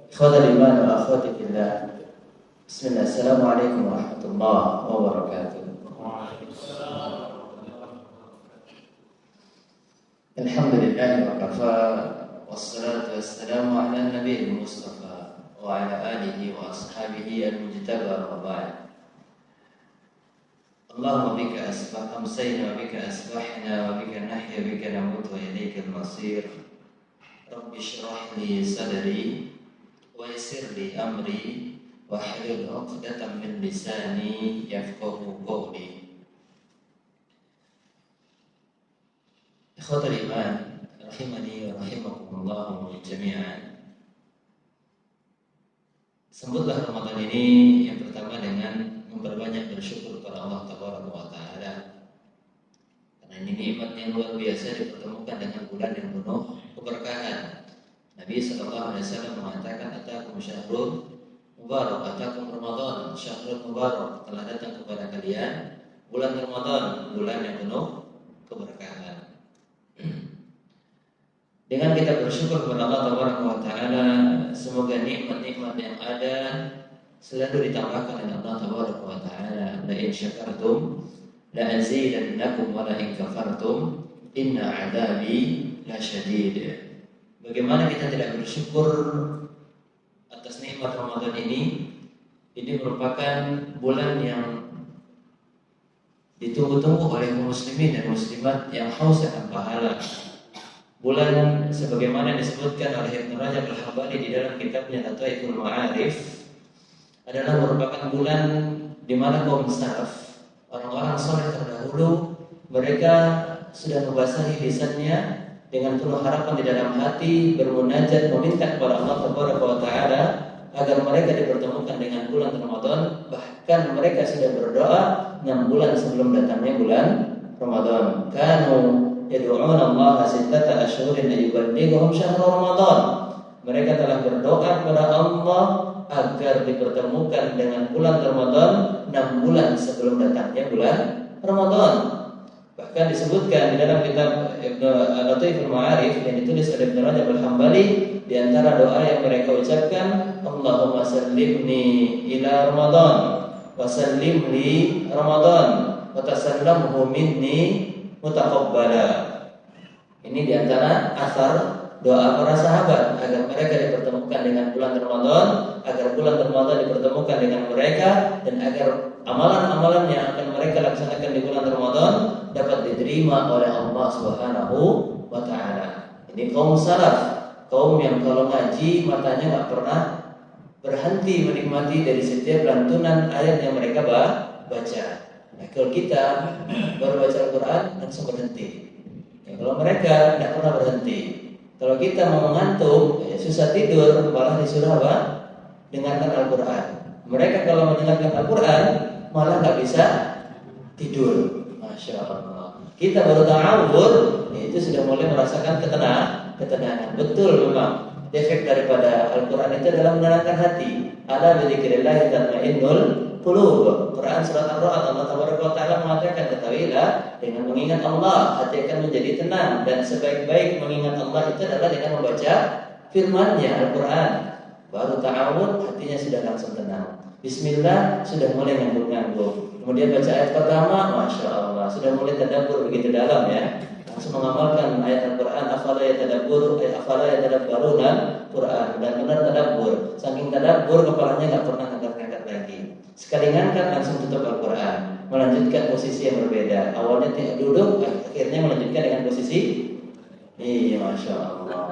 Ikhwatal iman wa akhwati fillah. Bismillah. Assalamualaikum warahmatullahi wabarakatuh. Alhamdulillahi wa kafa. Wassalatu wassalamu ala nabiyil mustafa wa ala alihi wa ashabihi al-mujtaba wa ba'd. Allahumma bika amsayna wa bika asbahna wa bika nahya bika namut wa ilayka al-masir. Rabbi shrah li sadri wa yassir li amri wahlul 'uqdatam min lisani yafqahu qawli. Ikhwatul iman, rahimani wa rahimakumullah jami'an. Sambutlah Ramadan ini yang pertama dengan memperbanyak bersyukur kepada Allah Tabaraka wa Ta'ala, karena ini nikmat yang luar biasa dipertemukan dengan bulan yang penuh keberkahan. Nabi sallallahu alaihi wasallam mengatakan, atakum syahrul mubarak, atakum Ramadan syahrul mubarak, telah datang kepada kalian bulan Ramadan, bulan yang penuh keberkahan. Dengan kita bersyukur kepada Allah Tabaraka wa Ta'ala, semoga nikmat-nikmat yang ada selalu ditambahkan oleh Allah Tabaraka wa Ta'ala. La in syakartum la azidannakum wa la in kafartum inna 'adzabi lasyadid. Bagaimana kita tidak bersyukur atas nikmat Ramadan ini? Ini merupakan bulan yang ditunggu-tunggu oleh kaum muslimin dan muslimat yang haus akan pahala. Bulan sebagaimana disebutkan oleh Ibnu Rajab Al-Hambali di dalam kitabnya Lataiful Ma'arif, adalah merupakan bulan di mana kaum salaf, orang-orang saleh terdahulu, mereka sudah membasahi lisannya dengan penuh harapan di dalam hati, bermunajat meminta kepada Allah Tabaraka wa Ta'ala agar mereka dipertemukan dengan bulan Ramadan. Bahkan mereka sudah berdoa 6 bulan sebelum datangnya bulan Ramadan. Kanu yad'una Allah sittata asyhurin ayyuballighum syahrul Ramadan. Mereka telah berdoa kepada Allah agar dipertemukan dengan bulan Ramadan 6 bulan sebelum datangnya bulan Ramadan. Bahkan disebutkan di dalam kitab Lataiful Ma'arif yang ditulis oleh Ibnu Rajab Al-Hambali, di antara doa yang mereka ucapkan, Allahumma sallimni ila Ramadan wa sallim li Ramadan wa tasallamhu minni mutaqabbala. Ini di antara asar doa para sahabat agar mereka dipertemukan dengan bulan Ramadan, agar bulan Ramadan dipertemukan dengan mereka, dan agar amalan-amalan yang akan mereka laksanakan di bulan Ramadan dapat diterima oleh Allah Subhanahu wa Ta'ala. Ini kaum salaf, kaum yang kalau ngaji matanya nggak pernah berhenti menikmati dari setiap lantunan ayat yang mereka baca. Nah, kalau kita baru baca Al-Quran langsung berhenti. Ya, kalau mereka tidak pernah berhenti. Kalau kita mau mengantuk, ya susah tidur, malah disuruh apa? Dengarkan Al-Quran. Mereka kalau mendengarkan Al-Quran malah nggak bisa tidur. Masya Allah. Kita baru ta'awud, ya itu sudah mulai merasakan ketenangan. Betul memang. Efek daripada Al-Quran itu adalah menenangkan hati. Ala bidzikrillah tatmainnul qulub. Quran surat Ar-Ra'd, Allah Tabaraka wa Ta'ala mengatakan, ketahuilah dengan mengingat Allah hati akan menjadi tenang, dan sebaik-baik mengingat Allah itu adalah dengan membaca firman-Nya Al-Quran. Baru ta'awud, hatinya sudah langsung tenang. Bismillah, sudah mulai ngangguk-ngangguk. Kemudian baca ayat pertama, Masya Allah, sudah mulai tadabbur begitu dalam ya. Langsung mengamalkan ayat Al-Quran, afala yatadabbaruna Quran, dan benar tadabbur. Saking tadabbur kepalanya nggak pernah ngangkat-ngangkat lagi. Sekali ngangkat langsung tutup Al-Quran, melanjutkan posisi yang berbeda. Awalnya duduk, akhirnya melanjutkan dengan posisi. Iya, Masya Allah.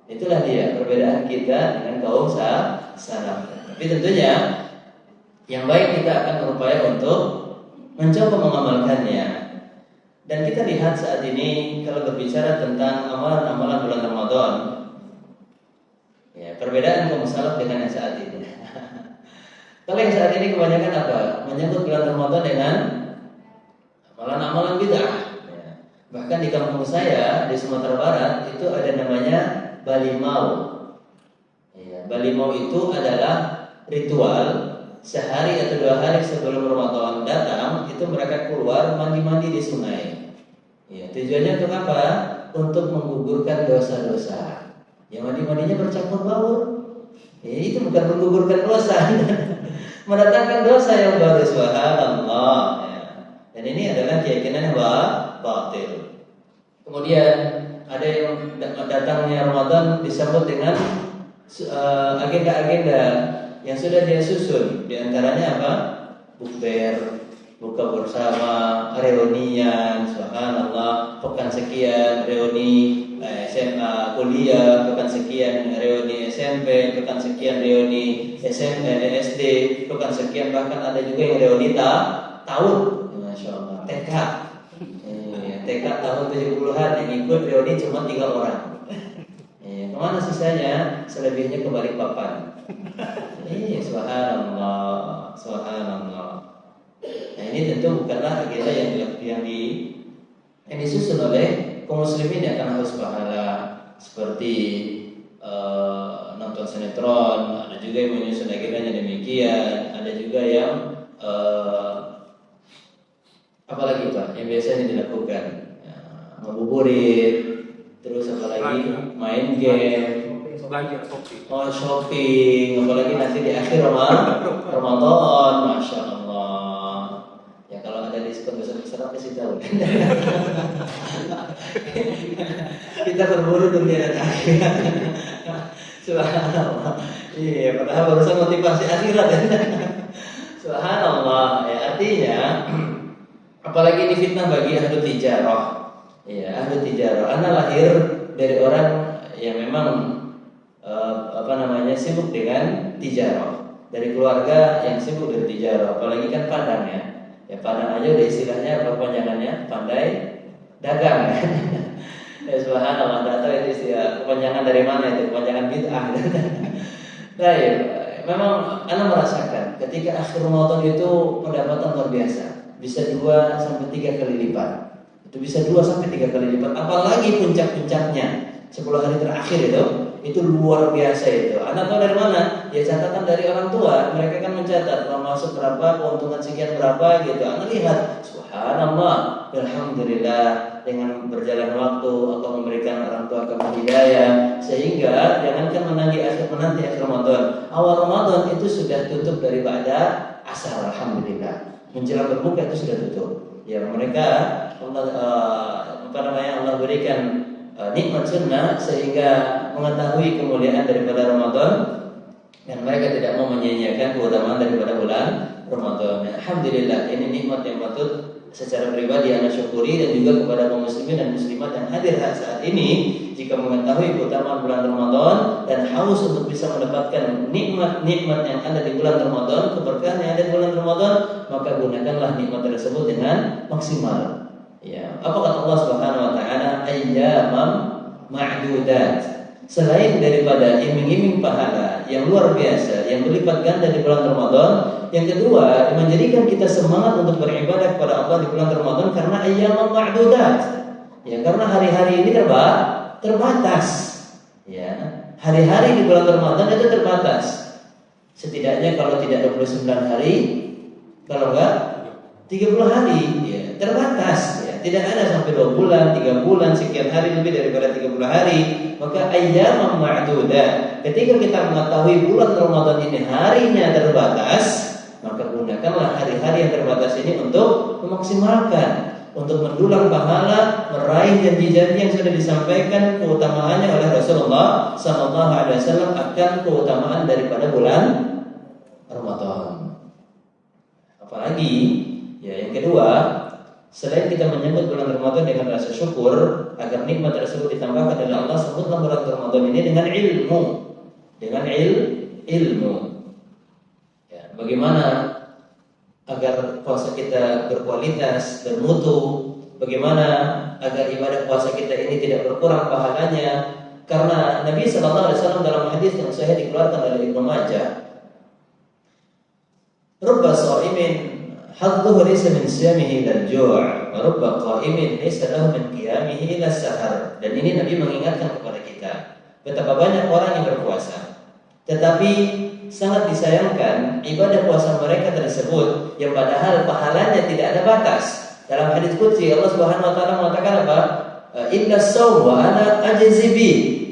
Itulah dia perbedaan kita dengan kaum salaf. Tapi tentunya yang baik kita akan berupaya untuk mencoba mengamalkannya. Dan kita lihat saat ini kalau berbicara tentang amalan-amalan bulan Ramadan, ya, perbedaan kaum salaf dengan yang saat ini. Kalau yang saat ini kebanyakan apa? Menyebut bulan Ramadan dengan amalan-amalan bid'ah. Ya. Bahkan di kampung saya di Sumatera Barat itu ada namanya Balimau. Ya, Balimau itu adalah ritual sehari atau 2 hari sebelum Ramadan datang, itu mereka keluar mandi-mandi di sungai. Ya, tujuannya untuk apa? Untuk menggugurkan dosa-dosa. Yang mandi-mandinya bercampur baur. Itu bukan menggugurkan dosa, mendatangkan dosa yang baru. Subhanallah. Ya. Dan ini adalah keyakinan yang batil. Kemudian ada yang datangnya Ramadan disambut dengan agenda-agenda yang sudah dia susun. Di antaranya apa? Bukber, buka bersama, reunian, subhanallah, pekan sekian reuni SMA kuliah, pekan sekian reuni SMP, pekan sekian reuni SD, pekan sekian bahkan ada juga yang reuni tahun, masya Allah, TK, TK tahun 70-an yang ikut reuni cuma 3 orang. Kemana sisanya? Selebihnya kembali papan. Subhanallah, subhanallah. Nah ini tentu bukanlah agenda yang disusun oleh kaum muslimin yang akan haus pahala, seperti nonton sinetron. Ada juga yang menyusun agendanya demikian. Ada juga yang apalagi Pak yang biasanya dilakukan, ngabuburit, terus apalagi main game, shopping, apalagi nanti di akhir Ramadan, masya Allah. Ya kalau ada diskon besar-besar kasih tahu. Kita berburu dunia dan akhirat. Subhanallah. Iya, padahal barusan motivasi akhirat. Subhanallah. Ya, artinya, apalagi ini fitnah bagi ahlu tijarah. Ya, ahlu tijarah. Anak lahir dari orang yang memang sibuk dengan tijarah, dari keluarga yang sibuk dengan tijarah, apalagi kan Padang ya. Ya Padang aja udah istilahnya apa kepanjangannya? Pandai dagang. Ya subhanallah, enggak tahu itu istilah kepanjangan dari mana itu, kepanjangan bid'ah. Nah, ya, memang ana merasakan ketika akhir Ramadan itu pendapatan luar biasa, bisa 2 sampai 3 kali lipat. Itu bisa 2 sampai 3 kali lipat, apalagi puncak-puncaknya 10 hari terakhir itu luar biasa itu. Anak tahu dari mana? Ya catatan dari orang tua. Mereka kan mencatat masuk berapa, keuntungan sekian berapa gitu. Anak lihat, subhanallah, alhamdulillah, dengan berjalan waktu Allah memberikan orang tua kamu hidayah, sehingga jangankan menanti akhir Ramadan, awal Ramadan itu sudah tutup dari ba'da asar, alhamdulillah. Menjelang berbuka itu sudah tutup. Ya mereka Allah berikan nikmat sunnah sehingga mengetahui kemuliaan daripada Ramadan dan mereka tidak mau menyia-nyiakan keutamaan daripada bulan Ramadan. Alhamdulillah, ini nikmat yang patut secara pribadi anda syukuri, dan juga kepada kaum muslimin dan muslimat yang hadir saat ini, jika mengetahui keutamaan bulan Ramadan dan haus untuk bisa mendapatkan nikmat-nikmat yang ada di bulan Ramadan, keberkahan yang ada di bulan Ramadan, maka gunakanlah nikmat tersebut dengan maksimal. Ya, apa kata Allah Subhanahu wa taala? Ayyaman ma'dudat. Selain daripada iming-iming pahala yang luar biasa yang berlipat ganda di bulan Ramadan, yang kedua menjadikan kita semangat untuk beribadah kepada Allah di bulan Ramadan karena ayyaman ma'dudat. Ya, karena hari-hari ini terbatas. Ya, hari-hari di bulan Ramadan itu terbatas. Setidaknya kalau tidak 29 hari, kalau enggak 30 hari, ya, terbatas. Ya. Tidak ada sampai 2 bulan, 3 bulan, sekian hari, lebih daripada 30 hari. Maka ayyaman ma'dudat. Ketika kita mengetahui bulan Ramadan ini harinya terbatas, maka gunakanlah hari-hari yang terbatas ini untuk memaksimalkan, untuk mendulang pahala, meraih janji-janji yang sudah disampaikan keutamaannya oleh Rasulullah SAW akan keutamaan daripada bulan Ramadan. Apalagi, ya yang kedua, selain kita menyambut bulan Ramadan dengan rasa syukur agar nikmat tersebut ditambahkan oleh Allah, sebutlah bulan Ramadan ini dengan ilmu, ilmu. Ya, bagaimana agar puasa kita berkualitas, bermutu, bagaimana agar ibadah puasa kita ini tidak berkurang pahalanya. Karena Nabi SAW dalam hadis yang sahih dikeluarkan oleh Ibnu Majah, rubba sha'imin hadduhu laysa min siyamihi ila al-ju' wa rubba qa'imin laysa lahu min qiyamihi ila as-sahar. Dan ini Nabi mengingatkan kepada kita betapa banyak orang yang berpuasa, tetapi sangat disayangkan ibadah puasa mereka tersebut yang padahal pahalanya tidak ada batas. Dalam hadis qudsi Allah Subhanahu wa taala mengatakan apa? Inna shaum wa ana ajzi bi.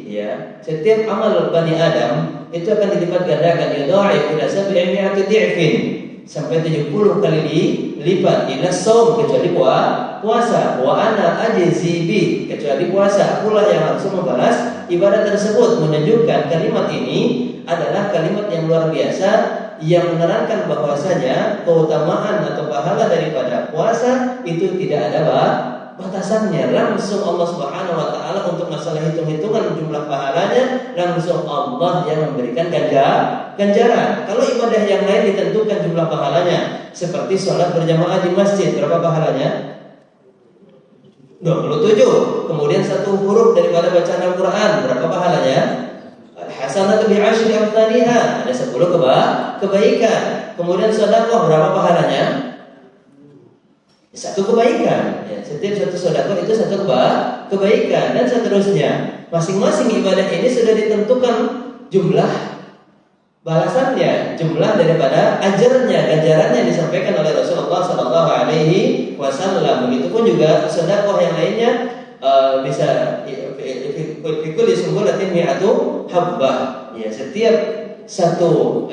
Ya, setiap amal Bani Adam itu akan dilipat gandakan yudha'if ila 700 dhi'fin, sampai 70 kali dilipat. Ila shaum, kecuali puasa. Wa ana ajzi bi, kecuali puasa, akulah yang harus membalas ibadah tersebut. Menunjukkan kalimat ini adalah kalimat yang luar biasa, yang menerangkan bahwasanya keutamaan atau pahala daripada puasa itu tidak ada batasannya. Langsung Allah Subhanahu wa taala untuk masalah hitung-hitungan jumlah pahalanya, langsung Allah yang memberikan ganjaran. Kalau ibadah yang lain ditentukan jumlah pahalanya, seperti sholat berjamaah di masjid, berapa pahalanya? 27. Kemudian satu huruf daripada bacaan Al-Quran, berapa pahalanya? Hasanatu bi'asyri amthaliha, ada 10 kebaikan. Kemudian sedekah, berapa pahalanya? Satu kebaikan. Ya, setiap satu sedekah itu satu kebaikan, dan seterusnya. Masing-masing ibadah ini sudah ditentukan jumlah balasannya, jumlah daripada ajarnya, ganjarannya disampaikan oleh Rasulullah Sallallahu Alaihi Wasallam. Begitupun juga sedekah yang lainnya bisa fikul disumbulatin mi'atu habbah. Ya, setiap satu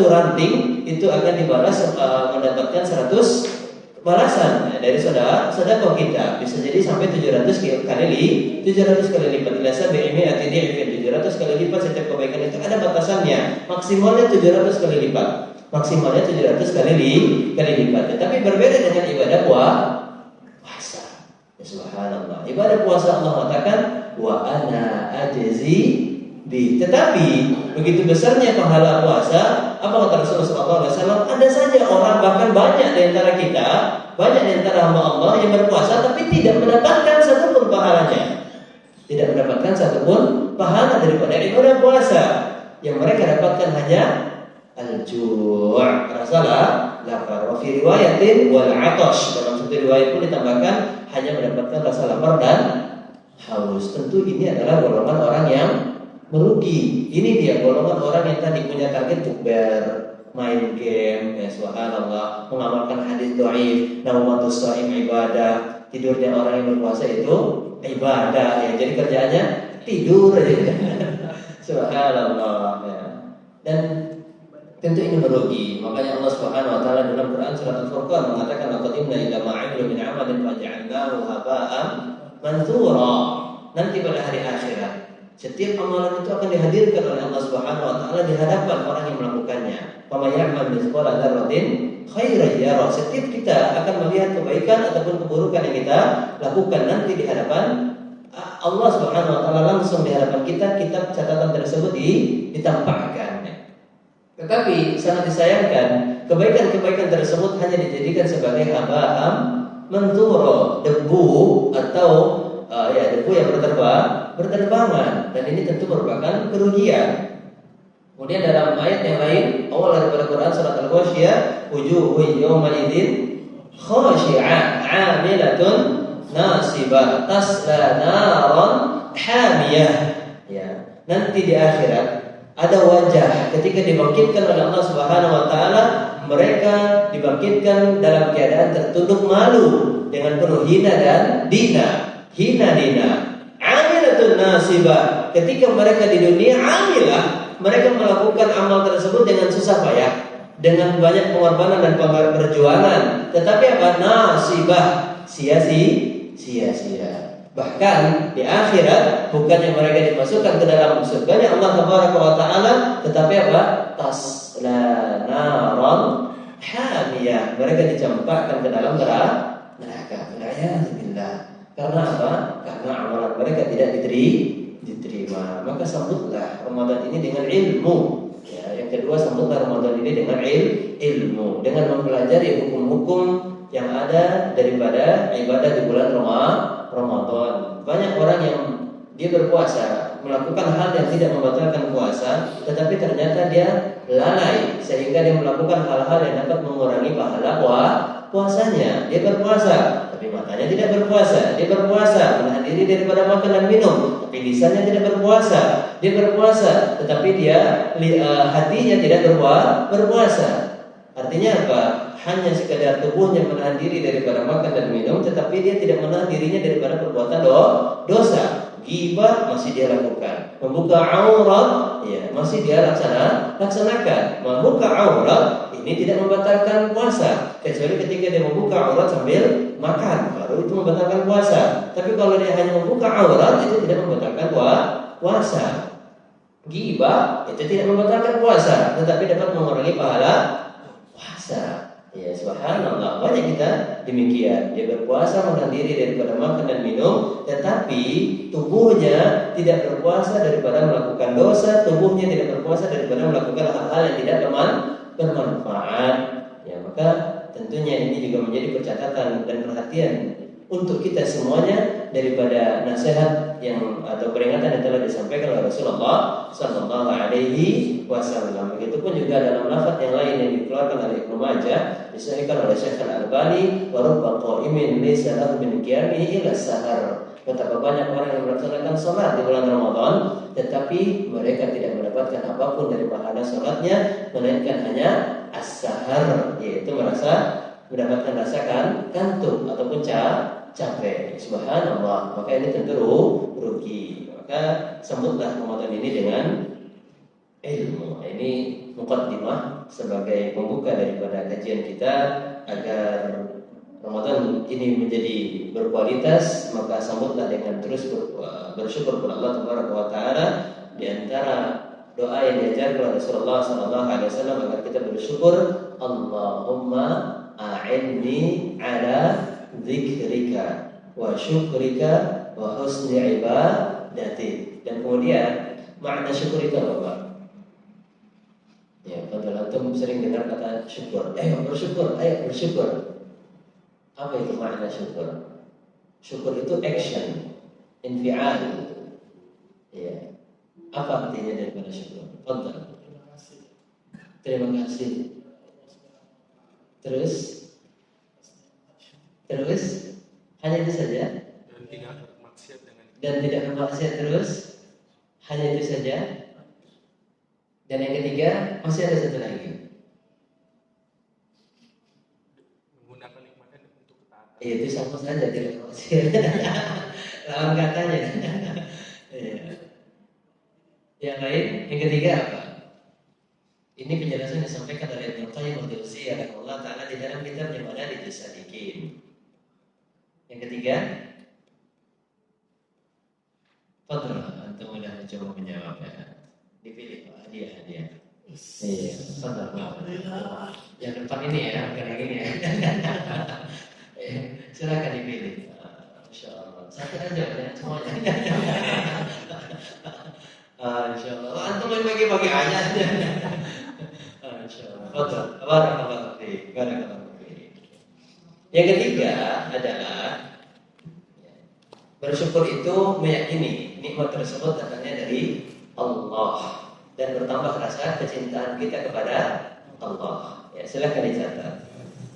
ranting itu akan dibalas mendapatkan 100 balasan dari sedekah kita. Bisa jadi sampai 700 kali lipat. Ilasa bi'imi'ati dhi'fin, 700 kali lipat. Setiap kebaikan itu ada batasannya, maksimalnya 700 kali lipat. Maksimalnya 700 kali lipat. Tetapi berbeda dengan ibadah puasa. Ya, subhanallah. Ibadah puasa Allah mengatakan wa ana ajzi bi. Tetapi begitu besarnya pahala puasa, apa kata Rasulullah SAW? Ada saja orang, bahkan banyak di antara kita, banyak di antara hamba Allah yang berpuasa tapi tidak mendapatkan satupun pahalanya. Tidak mendapatkan satupun pahala daripada ibadah puasa. Yang mereka dapatkan hanya al-ju', rasa lapar. Wa fi riwayatin wal 'atash. Dalam satu riwayat pun ditambahkan hanya mendapatkan rasa lapar dan haus. Tentu ini adalah golongan orang yang merugi. Ini dia golongan orang yang tadi punya target bukber, main game, ya subhanallah, mengamalkan hadis dhaif, naumatus shaim ibadah. Tidurnya orang yang berpuasa itu ibadah, ya. Jadi kerjaannya tidur aja. Subhanallah, ya. Dan tentu ini merugi. Makanya Allah Subhanahu wa taala dalam Quran surat Al-Furqan mengatakan laqadimna ila ma'amilu min 'amalin faj'alnahu haba'an manthura. Nanti pada hari akhirat setiap amalan itu akan dihadirkan oleh Allah Subhanahu wa taala di hadapan orang yang melakukannya. Faman ya'mal mithqala dzarratin khairan yarah. Setiap kita akan melihat kebaikan ataupun keburukan yang kita lakukan nanti di hadapan Allah Subhanahu wa taala, langsung di hadapan kita, kitab catatan tersebut ditampakkan. Tetapi sangat disayangkan, kebaikan-kebaikan tersebut hanya dijadikan sebagai haba'am manthura, debu atau debu yang berterbangan, dan ini tentu merupakan kerugian. Kemudian dalam ayat yang lain, awal daripada Quran surat Al-Ghasyiyah, wujuhun yawma idzin khashi'ah 'amilatun nasibah tasla naran hamiyah. Ya, nanti di akhirat ada wajah ketika dibangkitkan oleh Allah Subhanahu wa taala, mereka dibangkitkan dalam keadaan tertunduk malu dengan penuh hina dan dina. Amilatun nasibah. Ketika mereka di dunia amilah, mereka melakukan amal tersebut dengan susah payah, dengan banyak pengorbanan dan perjuangan. Tetapi apa? Nasibah, sia-sia. Bahkan di akhirat bukannya mereka dimasukkan ke dalam surganya Allah Tabaraka wa taala, tetapi apa? Tasla naran hamiyah. Mereka dicampakkan ke dalam neraka. Billah. Karena apa? Karena amalan mereka tidak diterima. Maka sambutlah Ramadan ini dengan ilmu. Ya, yang kedua, sambutlah Ramadan ini dengan ilmu, dengan mempelajari hukum-hukum yang ada daripada ibadah di bulan Ramadan. Banyak orang yang dia berpuasa, melakukan hal yang tidak membatalkan puasa, tetapi ternyata dia lalai sehingga dia melakukan hal-hal yang dapat mengurangi pahala puasanya. Dia berpuasa, tapi matanya tidak berpuasa. Dia berpuasa, menahan diri daripada makan dan minum, tapi lisannya tidak berpuasa. Dia berpuasa, tetapi dia hatinya tidak berpuasa. Artinya apa? Hanya sekadar tubuhnya menahan diri daripada makan dan minum, tetapi dia tidak menahan dirinya daripada perbuatan dosa. ghibah masih dia lakukan, membuka aurat ya masih dia laksanakan. Membuka aurat ini tidak membatalkan puasa, kecuali ketika dia membuka aurat sambil makan, baru itu membatalkan puasa. Tapi kalau dia hanya membuka aurat itu tidak membatalkan puasa. Ghibah itu tidak membatalkan puasa, tetapi dapat mengurangi pahala puasa. Ya subhanallah, banyak kita demikian. Dia berpuasa menahan diri daripada makan dan minum, tetapi tubuhnya tidak berpuasa daripada melakukan dosa, tubuhnya tidak berpuasa daripada melakukan hal-hal yang tidak bermanfaat. Ya, maka tentunya ini juga menjadi catatan dan perhatian untuk kita semuanya daripada nasihat yang atau peringatan yang telah disampaikan oleh Rasulullah Sallallahu Alaihi Wasallam. Begitupun juga dalam lafaz yang lain yang dikeluarkan oleh Ibnu Majah, disahihkan oleh Syekh Al-Albani, wa rubba qa'imin laysa lahu min qiyamihi illa sahar. Betapa banyak orang yang melaksanakan salat di bulan Ramadan, tetapi mereka tidak mendapatkan apapun dari pahala salatnya, melainkan hanya as-sahar, yaitu mendapatkan rasakan kantuk ataupun capek. Subhanallah, maka ini tentu rugi. Maka sambutlah Ramadan ini dengan ilmu. Ini muqaddimah sebagai pembuka daripada kajian kita agar Ramadan ini menjadi berkualitas. Maka sambutlah dengan terus bersyukur kepada Allah Subhanahu wa taala. Di antara doa yang diajarkan oleh Rasulullah sallallahu alaihi wasallam agar kita bersyukur, Allahumma a'inni ala dzikrika wa syukrika wa husni ibadati. Dan kemudian makna syukur itu apa, Pak? Ya, kalau antum sering dengar kata syukur, ayo bersyukur. Apa itu makna syukur? Syukur itu action, infial. Ya. Apa artinya daripada syukur? Fadhal. Terima kasih. Terus hanya itu saja. Dan tidak bermaksiat terus. Hanya itu saja. Dan yang ketiga masih ada satu lagi. Menggunakan nikmatnya untuk ketaatan. Itu sama saja tidak bermaksiat. Lawan katanya. Yang lain, yang ketiga apa? Ini penjelasan disampaikan oleh Ibnu Qayyim al-Jauziyah rahimahullah taala di dalam kitabnya Madarijus Salikin. Yang ketiga, fadhil, antum sudah mencoba menjawab ya. Dipilih Pak, hadiah. Iya, fadhil. Yang depan ini ya, bukan yang ini ya. Silakan dipilih. Insyaallah. Satu aja ya, semuanya. Insyaallah. Antum bagi-bagi ayat. Insyaallah. Fadhil. Barakallahu fiik. Yang ketiga adalah bersyukur itu meyakini nikmat tersebut datangnya dari Allah dan bertambah rasa kecintaan kita kepada Allah. Ya, silakan dicatat.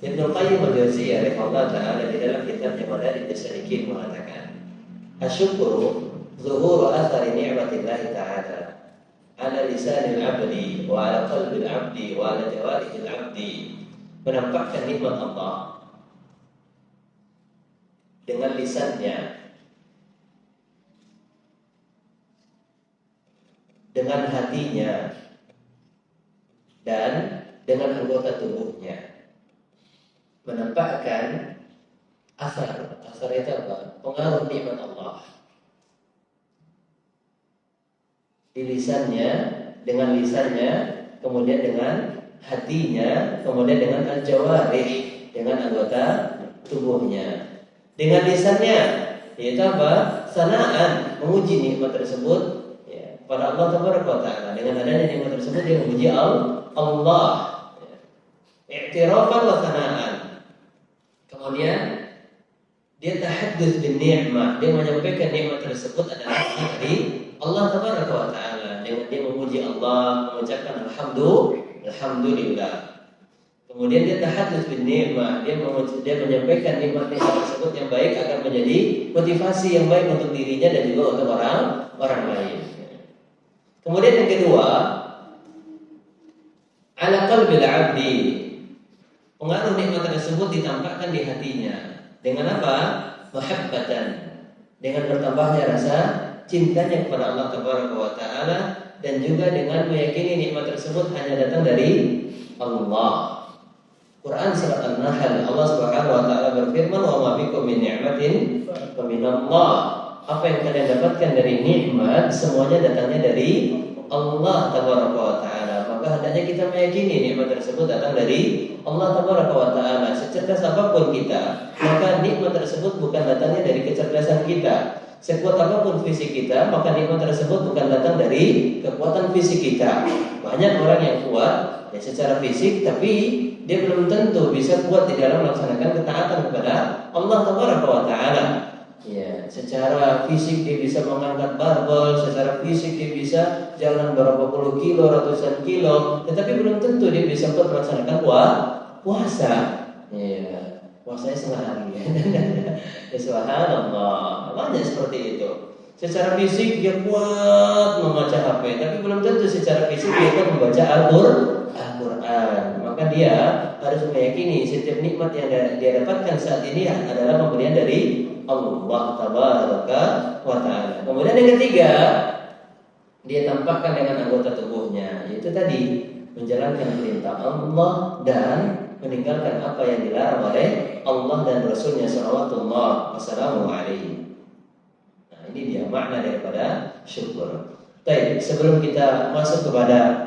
Ibnu Qayyim al-Jauziyah rahimahullah taala di dalam kitabnya Madarijus Salikin mengatakan, "Asyukru zuhuru athari ni'matillah ta'ala ala lisanil 'abdi wa ala qalbil 'abdi wa ala jawarihil 'abdi." Menampakkan nikmat Allah dengan lisannya, dengan hatinya, dan dengan anggota tubuhnya. Menampakkan asar itu apa? Pengaruh nikmat Allah di lisannya, dengan lisannya, kemudian dengan hatinya, kemudian dengan al-jawarih, dengan anggota tubuhnya. Dengan lisannya, yaitu apa? Sanaan, memuji nikmat tersebut ya, pada Allah Taala. Dengan adanya nikmat tersebut dia memuji Allah. I'tirafan wa sanaan. Kemudian dia tahaddus bin ni'mah, dia menyampaikan nikmat tersebut adalah dari Allah Taala. Dengan dia memuji Allah, mengucapkan alhamdulillah. Kemudian dia tahaddus bin ni'mah, dia menyampaikan nikmat-nikmat tersebut yang baik agar menjadi motivasi yang baik untuk dirinya dan juga untuk orang lain. Kemudian yang kedua, ala qalbil 'abdi. Pengaruh nikmat tersebut ditampakkan di hatinya. Dengan apa? Mahabbatan. Dengan bertambahnya rasa cintanya kepada Allah Taala dan juga dengan meyakini nikmat tersebut hanya datang dari Allah. Quran surat An-Nahl, Allah Subhanahu wa taala berfirman, "Wa ma bikum min ni'matin fa minallah." Apa yang kalian dapatkan dari nikmat semuanya datangnya dari Allah Tabaraka wa taala. Maka hendaknya kita meyakini nikmat tersebut datang dari Allah Tabaraka wa taala. Secerdas apapun kita, maka nikmat tersebut bukan datangnya dari kecerdasan kita. Sekuat apapun fisik kita, maka nikmat tersebut bukan datang dari kekuatan fisik kita. Banyak orang yang kuat ya secara fisik, tapi dia belum tentu bisa kuat di dalam melaksanakan ketaatan kepada Allah Tabaraka wa taala. Ya, secara fisik dia bisa mengangkat barbel, secara fisik dia bisa jalan berapa puluh kilo, ratusan kilo, tetapi belum tentu dia bisa kuat melaksanakan puasa. Ya, puasanya setengah hari. Ya, subhanallah, banyak seperti itu. Secara fisik dia kuat membaca HP, tapi belum tentu secara fisik dia kuat membaca Al-Quran. Maka dia harus meyakini setiap nikmat yang dia dapatkan saat ini adalah pemberian dari Allah Tabaraka wa taala. Kemudian yang ketiga, dia tampakkan dengan anggota tubuhnya, yaitu tadi menjalankan perintah Allah dan meninggalkan apa yang dilarang oleh Allah dan Rasulnya sallallahu alaihi. Nah, ini dia makna daripada syukur. Baik, sebelum kita masuk kepada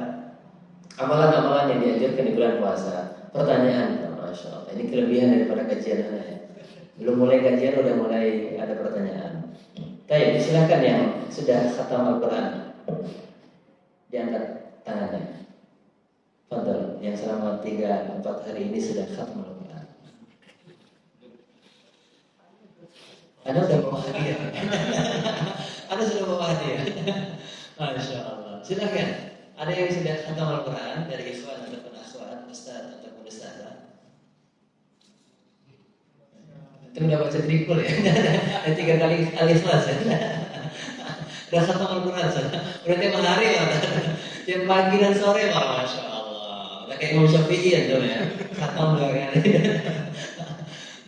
amalan-amalan yang diajarkan di bulan puasa, pertanyaan, Masya Allah, ini kelebihan daripada kajian ya. Belum mulai kajian udah mulai ada pertanyaan. Baik, silakan yang sudah khatam Al-Quran diangkat tangannya. Fadal, yang selama 3-4 hari ini sudah khatam Al-Quran. Anda sudah bawa hadiah. Anda sudah bawa hadiah. Masya Allah. Silakan. Ada yang sudah khatam Al-Quran dari ikhwan ataupun akhwat, ustaz ataupun ustazah? Itu udah baca tripul ya? 3 kali Al-Ikhlas ya? Udah khatam Al-Quran udah tiap hari lah. Tiap pagi dan sore lah, Masya Allah. Udah kayak Imam Syafi'i ya tuh ya, khatam 2 kali.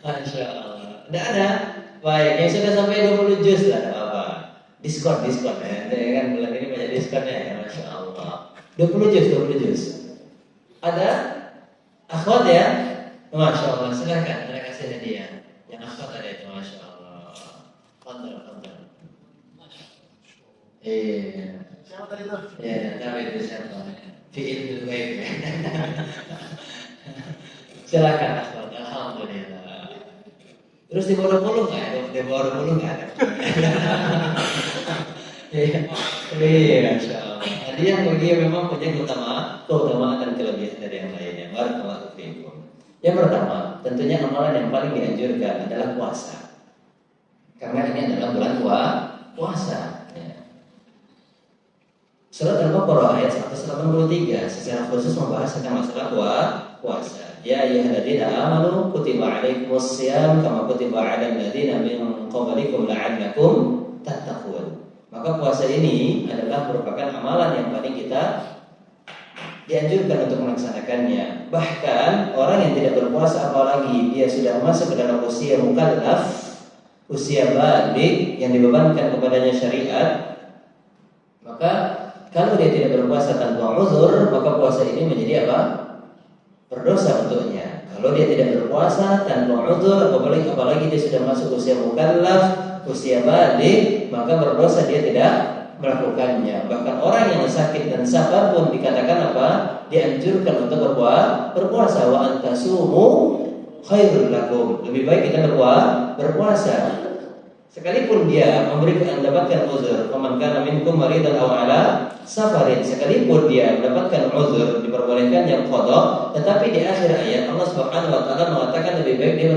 Masya Allah. Udah ada? Baik, yang sudah sampai 20 juz lah, ada apa? Diskon ya. Kan bulan ini banyak diskonnya ya, Masya Allah. 20 juz. Ada? Akhwat ya? Masya Allah, silakan, ada kasih hadiah. Yang akhwat ada itu, Masya Allah. Fadal. Iya. Siapa tadi tuh? Ya, tapi itu siapa? Fi'il bil ghaib. Silakan akhwat, alhamdulillah. Terus di bawah 20 nggak ada? Di bawah 20 nggak ada. Iya, Masya Allah. Dia memang punya keutamaan dan kelebihan dari yang lainnya. Barakallahu fiikum. Yang pertama, tentunya amalan yang paling dianjurkan adalah puasa. Karena ini adalah bulan puasa. Ya. Surat Al-Baqarah ayat 183 secara khusus membahas tentang masalah puasa. Ya ayyuhalladzina amanu kutiba alaikumus syiyam kama kutiba 'alal ladzina min qablikum la'allakum tattaqun. Maka puasa ini adalah merupakan amalan yang paling kita dianjurkan untuk melaksanakannya. Bahkan orang yang tidak berpuasa, apalagi dia sudah masuk ke dalam usia mukallaf, usia baligh yang dibebankan kepadanya syariat, maka kalau dia tidak berpuasa tanpa uzur, maka puasa ini menjadi apa? Berdosa untuknya. Kalau dia tidak berpuasa tanpa uzur, apalagi dia sudah masuk usia mukallaf, usia baligh, maka berdosa dia tidak melakukannya. Bahkan orang yang sakit dan sabar pun dikatakan apa? Dianjurkan untuk berpuasa. Wa antasumu khairul lakum. Lebih baik kita berpuasa. Sekalipun dia mendapatkan uzur, faman kana minkum maridan aw ala safarin, sekalipun dia mendapatkan uzur diperbolehkan yang qada, tetapi di akhir ayat Allah Subhanahu wa taala mengatakan lebih baik dia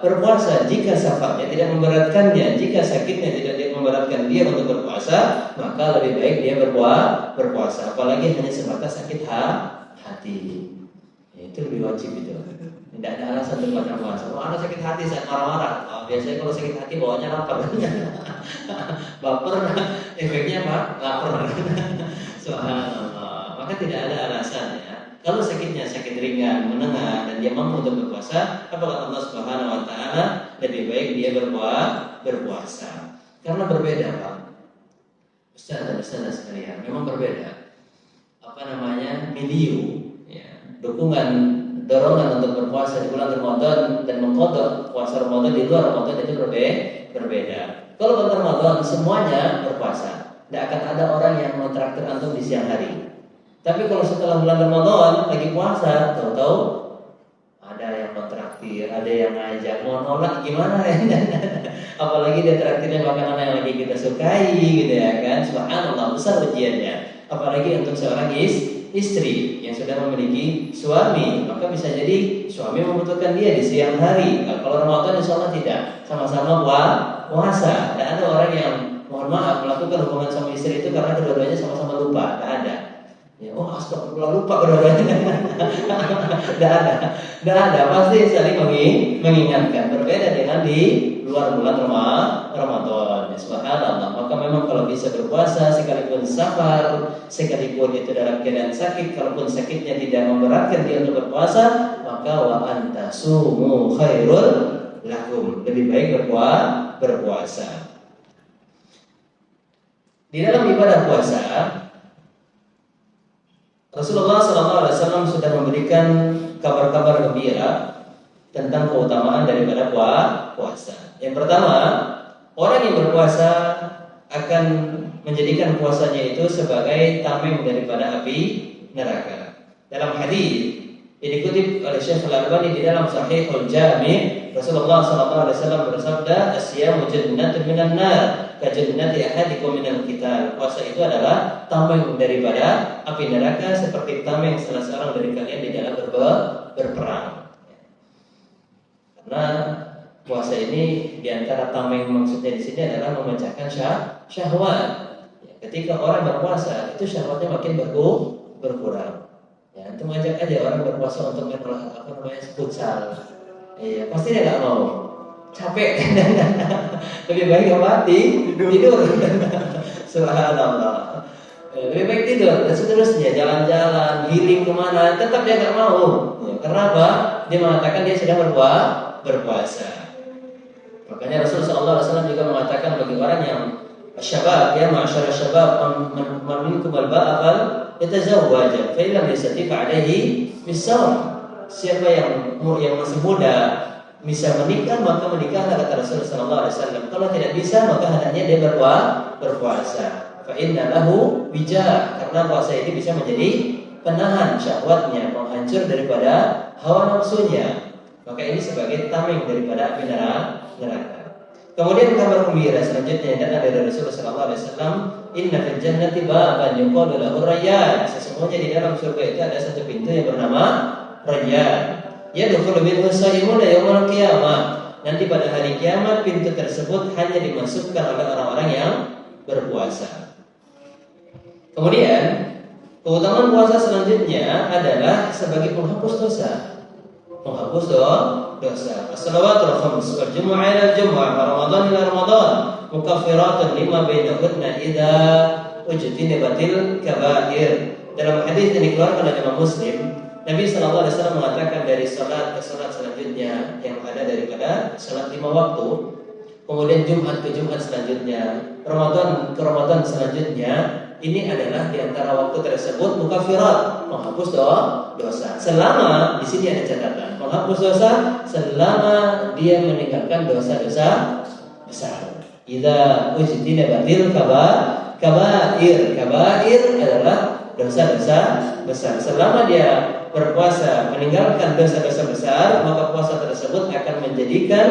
berpuasa jika safarnya tidak memberatkannya, jika sakitnya tidak memberatkan dia untuk berpuasa, maka lebih baik dia berpuasa, apalagi hanya sebatas sakit hati. Itu lebih wajib itu. Tidak ada alasan untuk baca puasa. Kalau ada sakit hati saat marah-marah, biasanya kalau sakit hati bawaannya lapar. Baper, efeknya apa? Lapar. Subhanallah. Maka tidak ada alasan ya. Kalau sakitnya sakit ringan, menengah, dan dia mampu untuk berpuasa, apakah Allah Subhanahu wa taala lebih baik dia berpuasa? Karena berbeda, Pak. Ustaz dan Ustazah sekalian, memang berbeda. Milieu, ya, dorongan untuk berpuasa di bulan Ramadan dan mengqadha puasa Ramadan di luar Ramadan itu berbeda. Kalau bulan Ramadan semuanya berpuasa, tidak akan ada orang yang mau traktir antum di siang hari. Tapi kalau setelah bulan Ramadan lagi puasa, tahu-tahu ada yang mau traktir, ada yang ngajak, mau nolak gimana ya? Apalagi dia traktirnya makanan yang lagi kita sukai gitu ya kan. Subhanallah, besar ujiannya. Apalagi untuk seorang istri yang sudah memiliki suami, maka bisa jadi suami membutuhkan dia di siang hari. Nah, kalau Ramadan insya Allah tidak, sama-sama puasa. Dan ada orang yang mohon maaf melakukan hubungan sama istri itu karena kedua-duanya sama-sama lupa, tidak ada. Ya, oh astagfirullah, lupa kedua-duanya. Tidak ada, pasti saling mengingatkan. Berbeda dengan di luar bulan Ramadan. Subhanallah. Maka memang kalau bisa berpuasa sekalipun safar, sekalipun itu dalam keadaan sakit, kalaupun sakitnya tidak memberatkan dia untuk berpuasa, maka wa antasumu khairul lakum. Lebih baik berpuasa. Di dalam ibadah puasa, Rasulullah SAW sudah memberikan kabar-kabar gembira tentang keutamaan daripada puasa. Yang pertama, orang yang berpuasa akan menjadikan puasanya itu sebagai tameng daripada api neraka. Dalam hadis yang dikutip oleh Syekh Al-Albani di dalam Sahihul Jami', Rasulullah SAW bersabda, "As-siyamu jannatun minan nar, ka jannati ahadikum minal qital." Puasa itu adalah tameng daripada api neraka seperti tameng salah seorang dari kalian di dalam berperang. Karena puasa ini diantara tameng maksudnya di sini adalah memecahkan syahwat. Ya, ketika orang berpuasa itu syahwatnya makin berkurang. Ya, itu ngajak aja orang berpuasa untuk futsal. Iya, pasti dia nggak mau, capek. Lebih baik mati tidur. Subhanallah. Lebih baik tidur dan seterusnya, jalan-jalan, healing kemana, tetap dia nggak mau. Ya, karena apa? Dia mengatakan dia sedang berpuasa. Makanya Rasulullah SAW juga mengatakan bagi orang yang syabab, ya ma'asyara syabab, man minkum al-ba'al yatazawwaj, fa illam yastati' alaihi bisawm. Siapa yang masih muda bisa menikah, maka menikahlah, kata Rasulullah SAW. Kalau tidak bisa, maka hendaknya dia berpuasa. Fa inna lahu wijah, karena puasa ini bisa menjadi penahan syahwatnya, penghancur daripada hawa nafsunya. Maka ini sebagai tameng daripada api neraka. Kemudian kabar gembira selanjutnya yang datang dari Rasulullah SAW, inna fil jannati baban yuqalu lahu rayyan. Sesungguhnya di dalam surga itu ada satu pintu yang bernama Rayyan. Yadkhulu minhu shaimuna yaumil qiyamah. Nanti pada hari kiamat pintu tersebut hanya dimasukkan oleh orang-orang yang berpuasa. Kemudian keutamaan puasa selanjutnya adalah sebagai penghapus dosa. Menghapus dosa. As-salawatul khams wal jumu'ah ila jumu'ah wa ramadan ila ramadan mukaffiratun lima bainahunna idza ujtinibatil kaba'ir. Dalam hadis yang dikeluarkan oleh Imam Muslim, Nabi SAW mengatakan dari salat ke salat selanjutnya yang ada daripada salat 5 waktu, kemudian Jumat ke Jumat selanjutnya, Ramadan ke Ramadan selanjutnya, ini adalah di antara waktu tersebut mukaffirat, menghapus dosa. Selama di sini ada catatan, menghapus dosa selama dia meninggalkan dosa-dosa besar. Idza ujtinabatil kaba'ir. Kaba'ir adalah dosa-dosa besar. Selama dia berpuasa meninggalkan dosa-dosa besar, maka puasa tersebut akan menjadikan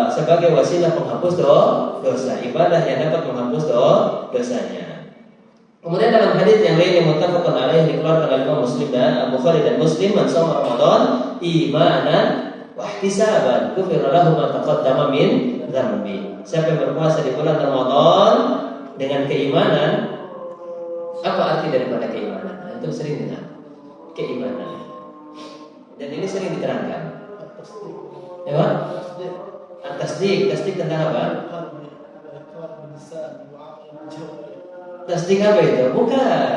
sebagai wasilah penghapus dosa, ibadah yang dapat menghapus dosanya. Kemudian dalam hadis yang lain yang muttafaqun alaih dikeluarkan oleh Imam Muslim dan Bukhari dan Muslim, man shoma Ramadan imanan wa ihtisaban ghufira lahu ma taqaddama min dzambi. Siapa yang berpuasa di bulan Ramadan dengan keimanan, apa arti daripada keimanan? Nah, itu sering dengar keimanan. Dan ini sering diterangkan. Ya, Pak? Tasdik tentang apa? Tasdik apa itu? Bukan.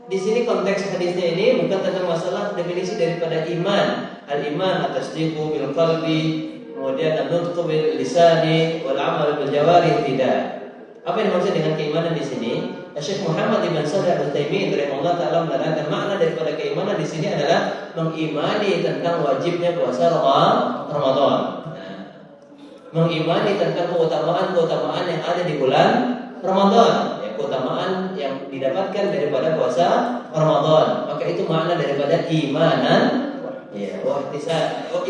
Di sini konteks hadisnya ini bukan tentang masalah definisi daripada iman. Al-iman at-tasdiqu bil qalbi, kemudian an-nutqu bil lisani wal 'amal bil jawarih, tidak. Apa yang dimaksud dengan keimanan di sini? Syekh Muhammad bin Shalih Al-Utsaimin rahimahullah taala menerangkan makna daripada keimanan di sini adalah mengimani tentang wajibnya puasa Ramadan. Nah, mengimani tentang keutamaan yang ada di bulan Ramadan, ya, keutamaan yang didapatkan daripada puasa Ramadan. Maka itu makna daripada imanan, ya,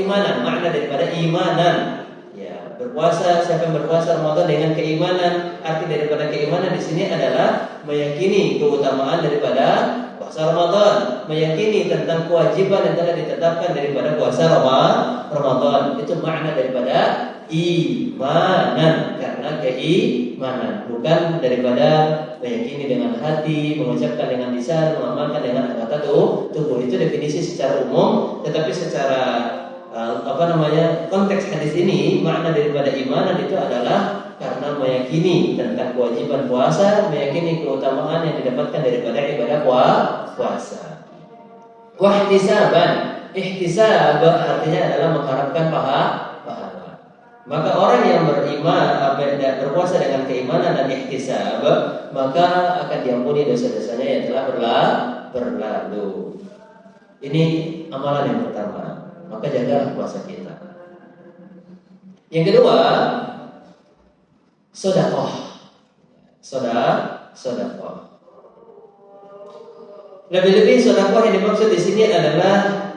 imanan, makna daripada imanan. Ya, berpuasa, siapa yang berpuasa Ramadan dengan keimanan, arti daripada keimanan di sini adalah meyakini keutamaan daripada puasa Ramadan, meyakini tentang kewajiban yang telah ditetapkan daripada puasa Ramadan. Itu makna daripada imanan, karena keimanan, bukan daripada meyakini dengan hati, mengucapkan dengan lisan, mengamalkan dengan anggota tubuh. Itu definisi secara umum, tetapi secara konteks hadis ini, makna daripada imanan itu adalah karena meyakini tentang kewajiban puasa, meyakini keutamaan yang didapatkan daripada ibadah puasa. Wahtisaban, ihtisab artinya adalah mengharapkan pahala. Maka orang yang berpuasa dengan keimanan dan ihtisab, maka akan diampuni dosa-dosanya yang telah berlalu. Ini amalan yang pertama. Maka jagalah puasa kita. Yang kedua, sedekah. Sedekah. Lebih-lebih sedekah yang dimaksud di sini adalah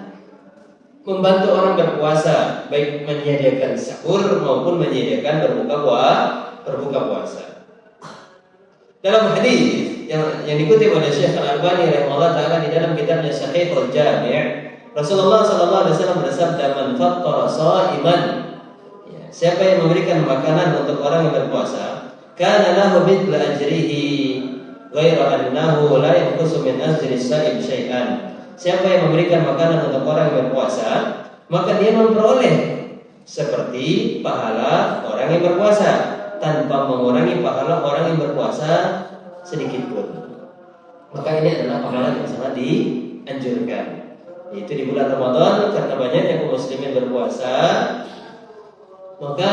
membantu orang berpuasa, baik menyediakan sahur maupun menyediakan berbuka puasa. Dalam hadis yang dikutip oleh Syekh Al-Albani rahimahullah taala di dalam kitabnya Sahihul Jami', Rasulullah sallallahu alaihi wasallam bersabda, "Man fattara sha'iman." Ya, siapa yang memberikan makanan untuk orang yang berpuasa, kana lahu mithlu ajrihi, ghaira annahu la yanqusu min ajri as-sha'im syai'an. Siapa yang memberikan makanan untuk orang yang berpuasa, maka dia memperoleh seperti pahala orang yang berpuasa, tanpa mengurangi pahala orang yang berpuasa sedikit pun. Maka ini adalah pahala yang sangat dianjurkan. Itu di bulan Ramadan, karena banyaknya kaum muslimin berpuasa, maka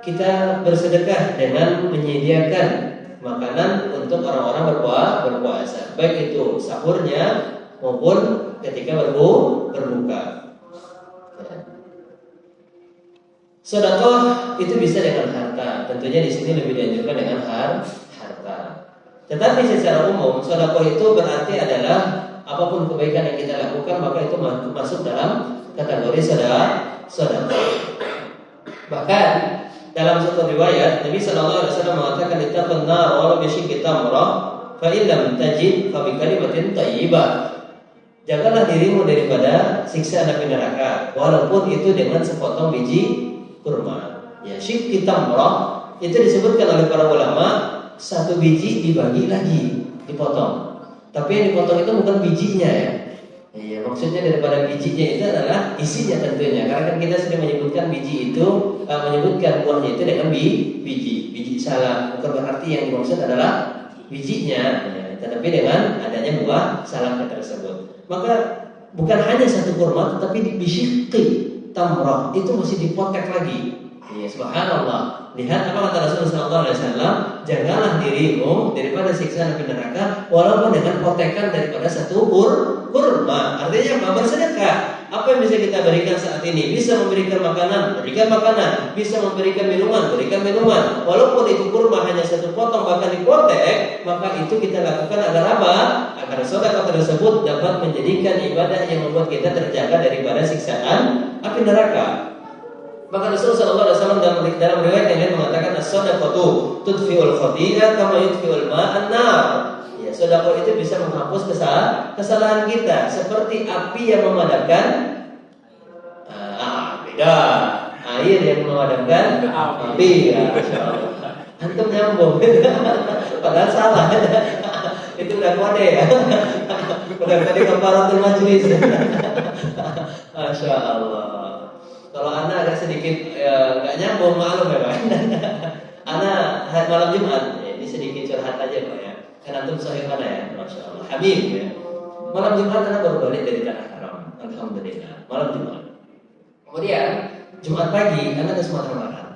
kita bersedekah dengan menyediakan makanan untuk orang-orang berpuasa, baik itu sahurnya maupun ketika berbuka. Sedekah itu bisa dengan harta. Tentunya di sini lebih dianjurkan dengan harta. Tetapi secara umum sedekah itu berarti adalah apapun kebaikan yang kita lakukan, maka itu masuk dalam kategori sedekah. Bahkan dalam satu riwayat Nabi sallallahu alaihi wasallam mengatakan, "Ittaqun nar wa la bisyikki tamrah, fa in lam tajid fa bi kalimatin thayyibah." Jagalah dirimu daripada siksa api neraka, walaupun itu dengan sepotong biji kurma. Ya, syikki tamrah itu disebutkan oleh para ulama, satu biji dibagi lagi, dipotong. Tapi yang dipotong itu bukan bijinya, ya. Iya, maksudnya daripada bijinya itu adalah isinya tentunya. Karena kan kita sering menyebutkan biji itu, menyebutkan buahnya itu dengan biji salam. Bukan berarti yang dimaksud adalah bijinya, ya, tetapi dengan adanya buah salam tersebut. Maka bukan hanya satu kurma, tetapi bisyikki tamrah itu masih dipotek lagi. Ya, subhanallah. Lihat apa kata Rasulullah SAW, jagalah dirimu daripada siksa api neraka, walaupun dengan potekan daripada satu kurma. Artinya apa? Bersedekah. Apa yang bisa kita berikan saat ini? Bisa memberikan makanan, berikan makanan. Bisa memberikan minuman, berikan minuman. Walaupun itu kurma hanya satu potong, bahkan dipotek, maka itu kita lakukan agar apa? Agar sedekah tersebut dapat menjadikan ibadah yang membuat kita terjaga daripada siksaan api neraka. Maka Rasulullah SAW dalam riwayat yang lain mengatakan, as-sadaqatu tudfi'ul khati'ah kama yudfi'ul ma'an nar. Ya, sedekah itu bisa menghapus kesalahan kita seperti api yang memadamkan beda. Air yang memadamkan api. Ya, insyaallah. Antum nyambung. Padahal salah. Itu udah kode ya. Udah kode kafaratul majlis. Masya Allah. Kalau Ana agak sedikit nggak nyambung, maklum ya Pak. Ana malam Jumat, ini sedikit curhat aja Pak ya. Kan antum sahih mana ya, Masya Allah. Habib ya. Malam Jumat Ana baru balik dari Tanah Haram, alhamdulillah. Malam Jumat. Kemudian Jumat pagi Ana ke Sumatera Barat.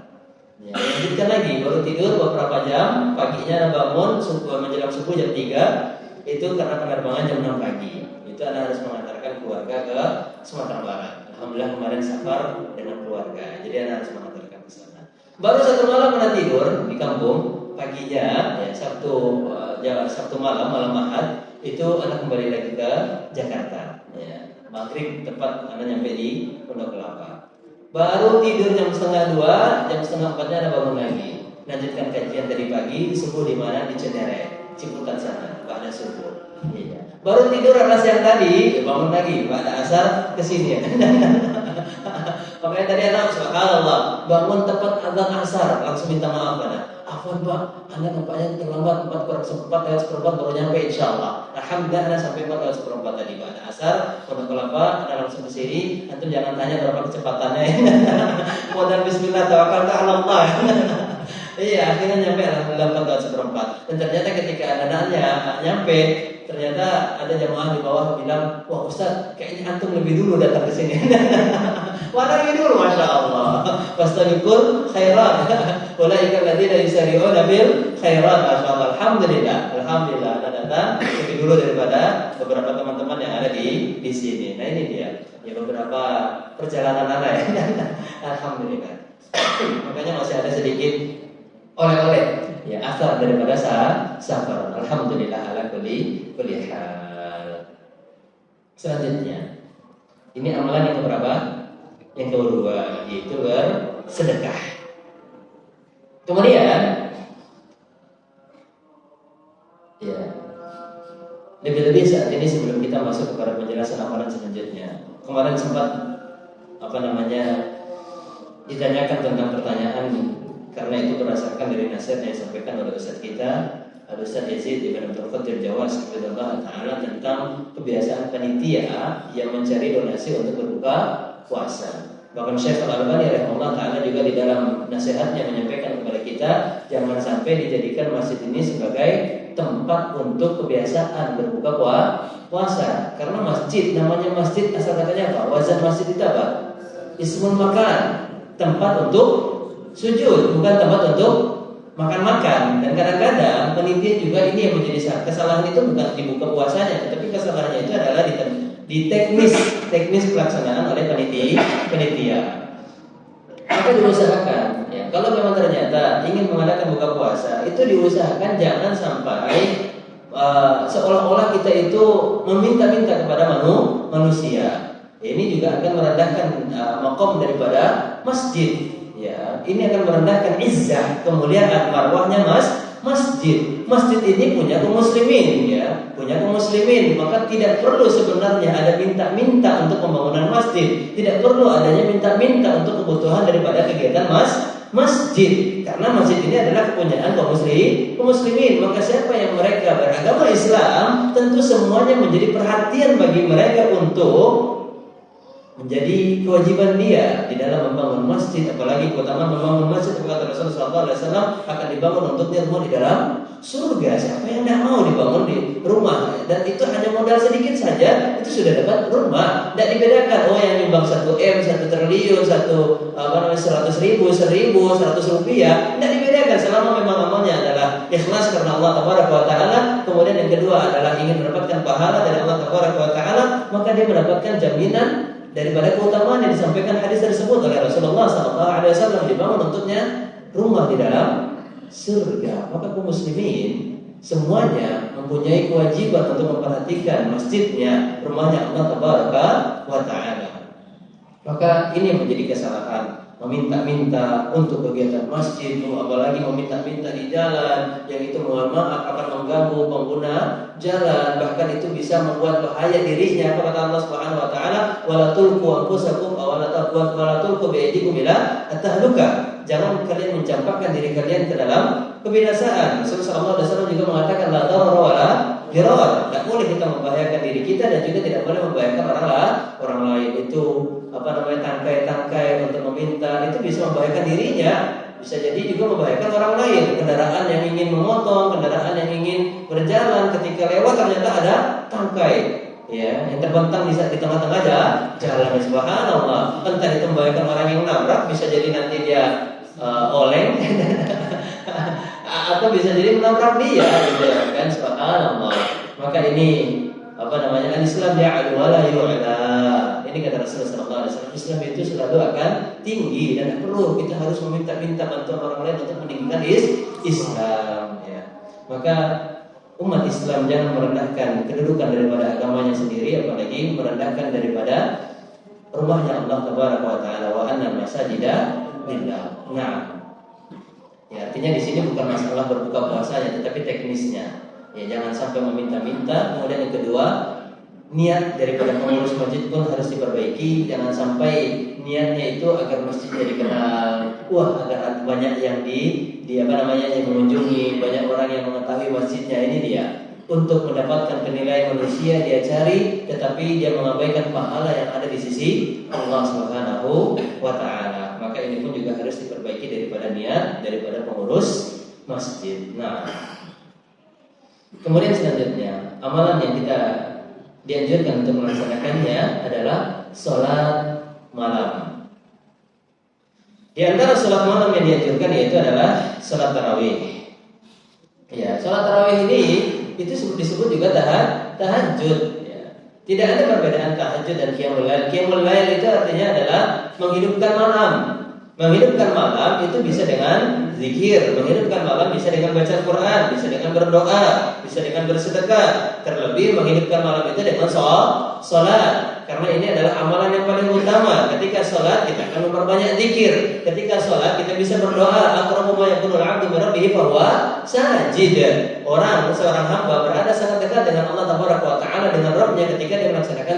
Ya, lanjutkan lagi, baru tidur beberapa jam, paginya bangun menjelang subuh jam 3, itu karena penerbangan jam 6 pagi. Itu Anda harus mengantarkan keluarga ke Sumatera Barat. Alhamdulillah kemarin safar dengan keluarga, jadi Anda harus mengantarkan ke sana. Baru satu malam Anda tidur di kampung, paginya ya Sabtu malam Ahad itu Anda kembali lagi ke Jakarta. Ya, maghrib tepat Anda nyampe di Pondok Kelapa. Baru tidur jam setengah 2, jam setengah 4-nya Anda bangun lagi. Lanjutkan kajian tadi pagi, subuh di mana? Di Cenere, Ciputat sana, pada subuh. Iya. Baru tidur anak siang tadi, bangun lagi, pada asar kesini. Makanya tadi anak subhanallah, bangun tepat azan asar, langsung minta maaf pada. Afwan Pak, Anda nampaknya terlambat 4 kurang seperempat, lewat seperempat baru nyampe insyaallah. Alhamdulillah Anda sampai 4 lewat seperempat tadi pada asar, Pondok Kelapa, Anda langsung ke sini. Antum jangan tanya berapa kecepatannya. Modal bismillah tawakal ala Allah. Iya, akhirnya nyampe alhamdulillah 4 lewat seperempat. Dan ternyata ketika Anda nanya, nyampe, ternyata ada jamaah di bawah bilang, "Wah Ustaz, kayaknya antum lebih dulu datang ke sini." Mana lebih dulu, masya Allah. Fastabiqul khairat. Ulaika alladziina yusari'una bil khairat. Masya Allah. Alhamdulillah. Anda datang lebih dulu daripada beberapa teman-teman yang ada di sini. Nah ini dia. Ya beberapa perjalanan Anda ya. Alhamdulillah. Makanya masih ada sedikit oleh-oleh ya asal daripada safar. Alhamdulillah ala kulli hal. Selanjutnya, ini amalan yang keberapa? Yang kedua, yaitu bersedekah. Kemudian, ya, lebih-lebih saat ini sebelum kita masuk kepada penjelasan amalan selanjutnya, kemarin sempat ditanyakan tentang pertanyaan, karena itu berdasarkan dari nasihat yang disampaikan oleh Ustaz kita, Ustaz Yazid Ibn Abdul Qadir Jawas Subhanallah Ta'ala, tentang kebiasaan panitia yang mencari donasi untuk berbuka puasa. Bahkan Syekh Al-Albani rahimahullah Ta'ala juga di dalam nasihatnya menyampaikan kepada kita, jangan sampai dijadikan masjid ini sebagai tempat untuk kebiasaan berbuka puasa. Karena masjid, namanya masjid asal katanya apa? Wazan masjid itu apa? Ismul makan, tempat untuk sujud, bukan tempat untuk makan-makan. Dan kadang-kadang penitia juga ini yang menjadi kesalahan itu bukan dibuka puasanya, tetapi kesalahannya itu adalah di teknis pelaksanaan oleh panitia. Maka diusahakan ya, kalau memang ternyata ingin mengadakan buka puasa, itu diusahakan jangan sampai seolah-olah kita itu meminta-minta kepada manusia. Ini juga akan merendahkan maqam daripada masjid. Ya, ini akan merendahkan izzah, kemuliaan marwahnya masjid. Masjid ini punya kaum muslimin, ya, maka tidak perlu sebenarnya ada minta-minta untuk pembangunan masjid. Tidak perlu adanya minta-minta untuk kebutuhan daripada kegiatan masjid. Karena masjid ini adalah kepunyaan kaum muslimin. Maka siapa yang mereka beragama Islam, tentu semuanya menjadi perhatian bagi mereka untuk menjadi kewajiban dia di dalam membangun masjid, apalagi keutamaan membangun masjid. Kata Rasulullah SAW akan dibangun untuknya rumah di dalam surga. Siapa yang tidak mau dibangun di rumah? Dan itu hanya modal sedikit saja, itu sudah dapat rumah. Tidak dibedakan, yang nyumbang 1 M, 1 triliun, 100 ribu, 100 rupiah. Tidak dibedakan selama memang amalnya adalah ikhlas karena Allah Taala. Kemudian yang kedua adalah ingin mendapatkan pahala dari Allah Taala, maka dia mendapatkan jaminan daripada keutamaan yang disampaikan hadis tersebut oleh Rasulullah SAW, dibangun untuknya rumah di dalam surga. Maka kaum muslimin semuanya mempunyai kewajiban untuk memperhatikan masjidnya, rumahnya Allah Taala. Maka ini yang menjadi kesalahan, meminta-minta untuk kegiatan masjid, apalagi meminta-minta di jalan, yang itu mohon maaf akan mengganggu pengguna jalan, bahkan itu bisa membuat bahaya dirinya. Kata Allah Subhanahu wa taala, wala tulqu anfusakum aw wala tulqu bi aydikum ila at-tahluka. Jangan kalian mencampakkan diri kalian ke dalam kebinasaan. Rasulullah SAW juga mengatakan la darara wala dirar. Tidak boleh kita membahayakan diri kita dan juga tidak boleh membahayakan orang lain. Itu tangkai-tangkai untuk meminta, itu bisa membahayakan dirinya, bisa jadi juga membahayakan orang lain. Kendaraan yang ingin memotong, kendaraan yang ingin berjalan, ketika lewat ternyata ada tangkai, ya, yang terbentang di tengah-tengah jalan. Subhanallah, entah itu membahayakan orang yang nabrak, bisa jadi nanti dia oleng atau bisa jadi menabrak dia gitu kan, subhanallah. Maka ini apa namanya, Islam ya'lu wa la yu'la. Ini kata Rasulullah sallallahu alaihi wasallam, Islam itu selalu akan tinggi dan perlu kita harus meminta-minta bantuan orang lain untuk meninggikan Islam ya. Maka umat Islam jangan merendahkan kedudukan daripada agamanya sendiri, apalagi merendahkan daripada rumahnya Allah tabaraka wa taala, wa anna masajida lillah. Nah, ya, artinya di sini bukan masalah berbuka puasanya, tetapi teknisnya. Ya, jangan sampai meminta-minta. Kemudian yang kedua, niat daripada pengurus masjid pun harus diperbaiki. Jangan sampai niatnya itu agar masjidnya dikenal, agar banyak yang yang mengunjungi, banyak orang yang mengetahui masjidnya. Ini dia. Untuk mendapatkan penilaian manusia dia cari, tetapi dia mengabaikan pahala yang ada di sisi Allah Subhanahu wa taala. Maka ini pun juga harus diperbaiki daripada niat daripada pengurus masjid. Nah, kemudian selanjutnya, amalan yang kita dianjurkan untuk melaksanakannya adalah sholat malam. Di antara sholat malam yang dianjurkan yaitu adalah sholat tarawih. Ya, sholat tarawih ini itu disebut juga tahajud. Ya. Tidak ada perbedaan tahajud dan qiyamul lail. Qiyamul lail itu artinya adalah menghidupkan malam. Menghidupkan malam itu bisa dengan zikir, menghidupkan malam bisa dengan baca Al-Quran, bisa dengan berdoa, bisa dengan bersedekah. Terlebih menghidupkan malam itu dengan sholat. Karena ini adalah amalan yang paling utama. Ketika sholat kita akan memperbanyak zikir. Ketika sholat kita bisa berdoa. Aqrabu ma yakunul 'abdu min rabbih fa huwa sajid. Seorang hamba berada sangat dekat dengan Allah Tabaraka wa taala, dengan Rabbnya ketika dia melaksanakan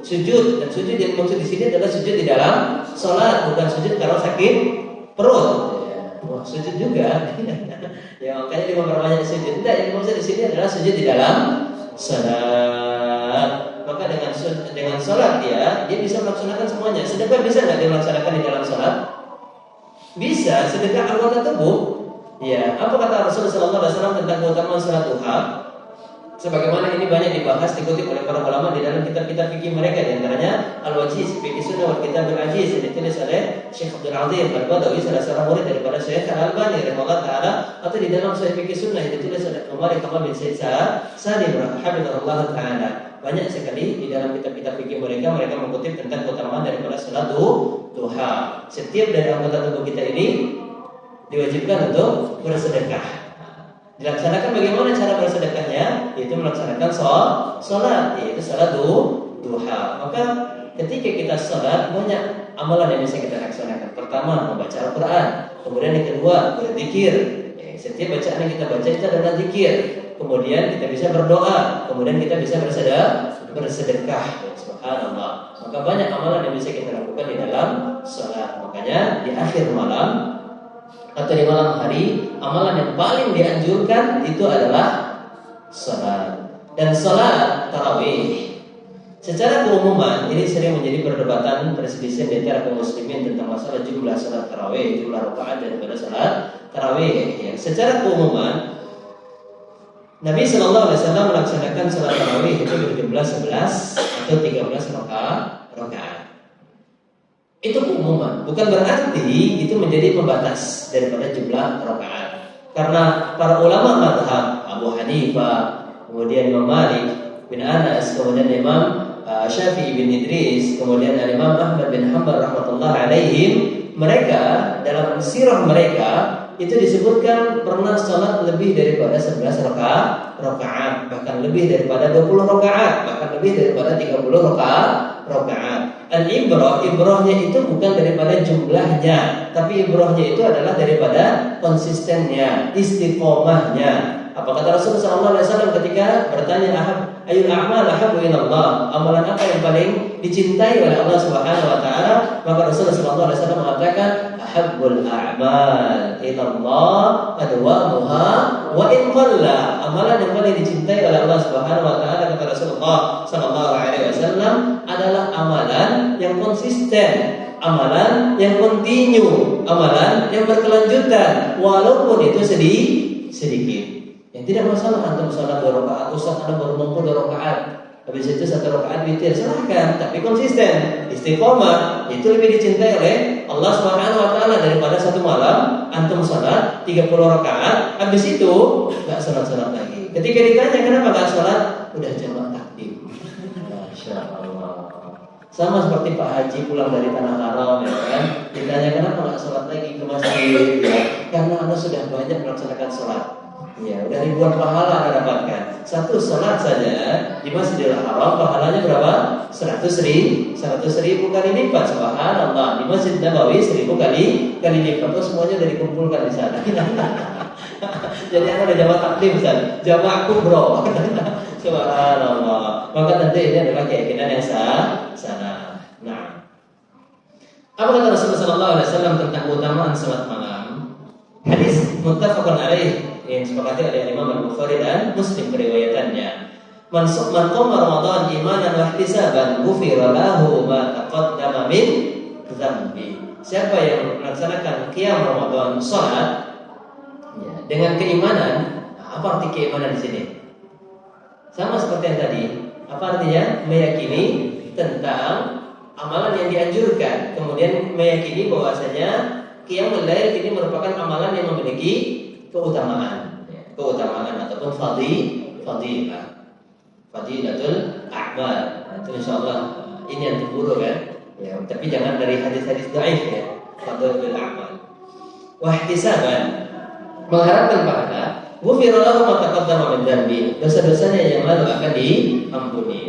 sujud. Dan sujud yang dimaksud di sini adalah sujud di dalam sholat, bukan sujud kalau sakit perut. Wah, sujud juga. Ya, makanya dia memperbanyak sujud. Tidak, yang dimaksud di sini adalah sujud di dalam sholat. Maka dengan sholat dia bisa melaksanakan semuanya. Sedekah bisa nggak dia melaksanakan di dalam sholat? Bisa. Sedekah anggota tubuh. Ya, apa kata Rasulullah SAW tentang keutamaan sholat duha? Sebagaimana ini banyak dibahas, dikutip oleh para ulama di dalam kitab-kitab fikih mereka, di antaranya Al-Wajiz, Fikih Sunnah wal Kitab Al-Ajiz, yang ditulis oleh Syekh Abdul Azim Al-Badawi, salah seorang murid daripada Syekh Al-Albani rahimahullah taala, atau di dalam Sahih Fikih Sunnah yang ditulis oleh Umar Kamal bin Said Salim rahimahullah taala. Banyak sekali di dalam kitab-kitab fikih mereka mengutip tentang keutamaan daripada salat duha. Setiap dari anggota tubuh kita ini diwajibkan untuk bersedekah. Dilaksanakan bagaimana cara bersedekahnya? Yaitu melaksanakan sholat, yaitu salat duha. Maka ketika kita sholat, banyak amalan yang bisa kita laksanakan. Pertama, membaca Al-Quran. Kemudian yang kedua, berzikir. Setiap bacaan yang kita baca itu adalah zikir. Kemudian kita bisa berdoa. Kemudian kita bisa bersedekah. Subhanallah. Maka banyak amalan yang bisa kita lakukan di dalam sholat. Makanya di akhir malam atau di malam hari, amalan yang paling dianjurkan itu adalah sholat. Dan sholat tarawih secara keumuman ini sering menjadi perdebatan, perselisihan di antara kaum muslimin tentang masalah jumlah sholat tarawih, jumlah rakaat daripada sholat tarawih. Ya, secara keumuman Nabi Shallallahu Alaihi Wasallam melaksanakan sholat tarawih itu berjumlah 11 atau 13 rakaat. Itu keumuman, bukan berarti itu menjadi pembatas daripada jumlah rakaat. Karena para ulama mazhab Abu Hanifah, kemudian Imam Malik bin Anas, kemudian Imam Syafi'i bin Idris, kemudian Imam Ahmad bin Hanbal rahmatullah alaihim, mereka dalam sirah mereka itu disebutkan pernah sholat lebih daripada 11 rakaat, bahkan lebih daripada 20 rakaat, bahkan lebih daripada 30 rakaat. Ibrahnya itu bukan daripada jumlahnya, tapi ibrahnya itu adalah daripada konsistennya, istiqomahnya. Apa kata Rasulullah SAW ketika bertanya, ayul a'mal ahabbu ilallah, amalan apa yang paling dicintai oleh Allah Subhanahu wa taala? Maka Rasulullah SAW mengatakan, ahabbul a'mal ilallah adwamuha wa in qalla. Amalan yang paling dicintai oleh Allah Subhanahu wa taala, kata Rasulullah sallallahu alaihi wasallam, adalah amalan yang konsisten, amalan yang kontinu, amalan yang berkelanjutan, walaupun itu sedikit. Yang tidak masalah antum sholat 2 rakaat, Ustaz Anda baru mampu 2 rakaat. Habis itu 1 rakaat witir, silahkan, tapi konsisten, istiqomah. Itu lebih dicintai oleh Allah Subhanahu wa taala daripada 1 malam antum salat 30 rakaat, habis itu enggak salat lagi. Ketika ditanya kenapa enggak salat, udah jamaah takdim. Masya Allah. Sama seperti Pak Haji pulang dari Tanah Haram, ya kan? Ditanya kenapa nggak sholat lagi ke masjid? Ya, karena Anda sudah banyak melaksanakan sholat. Ya, udah ribuan pahala Anda dapatkan. 1 sholat saja di Masjidil Haram pahalanya berapa? 100.000 kali lipat. Subhanallah. Di Masjid Nabawi 1000 kali lipat. Itu semuanya udah dikumpulkan di sana. Jadi Anda udah jamaah takdim, Ustaz. Jamaah kubro. Subhanallah. Maka tentu ini adalah keyakinan yang salah. Nah, apa kata Rasulullah SAW tentang keutamaan salat malam? Hadis muttafaqun alaih yang disepakati oleh Imam Al-Bukhari dan Muslim periwayatannya. Man qama Ramadan imanan wa ihtisaban ghufira lahu ma taqaddama min dzambi. Siapa yang melaksanakan qiyam Ramadan salat ya, dengan keimanan, nah, apa arti keimanan di sini? Sama seperti yang tadi. Apa artinya? Meyakini tentang amalan yang dianjurkan, kemudian meyakini bahwasanya qiyamul lail ini merupakan amalan yang memiliki keutamaan, ataupun fadilatul a'mal. Nah, itu insyaallah ini yang terburuk kan. Ya, tapi jangan dari hadis-hadis dhaif ya. Fadilatul a'mal. Wa ihtisaban, mengharapkan pahala. Ghufira lahu ma taqaddama min dzambi. Dosa-dosanya yang lalu akan diampuni.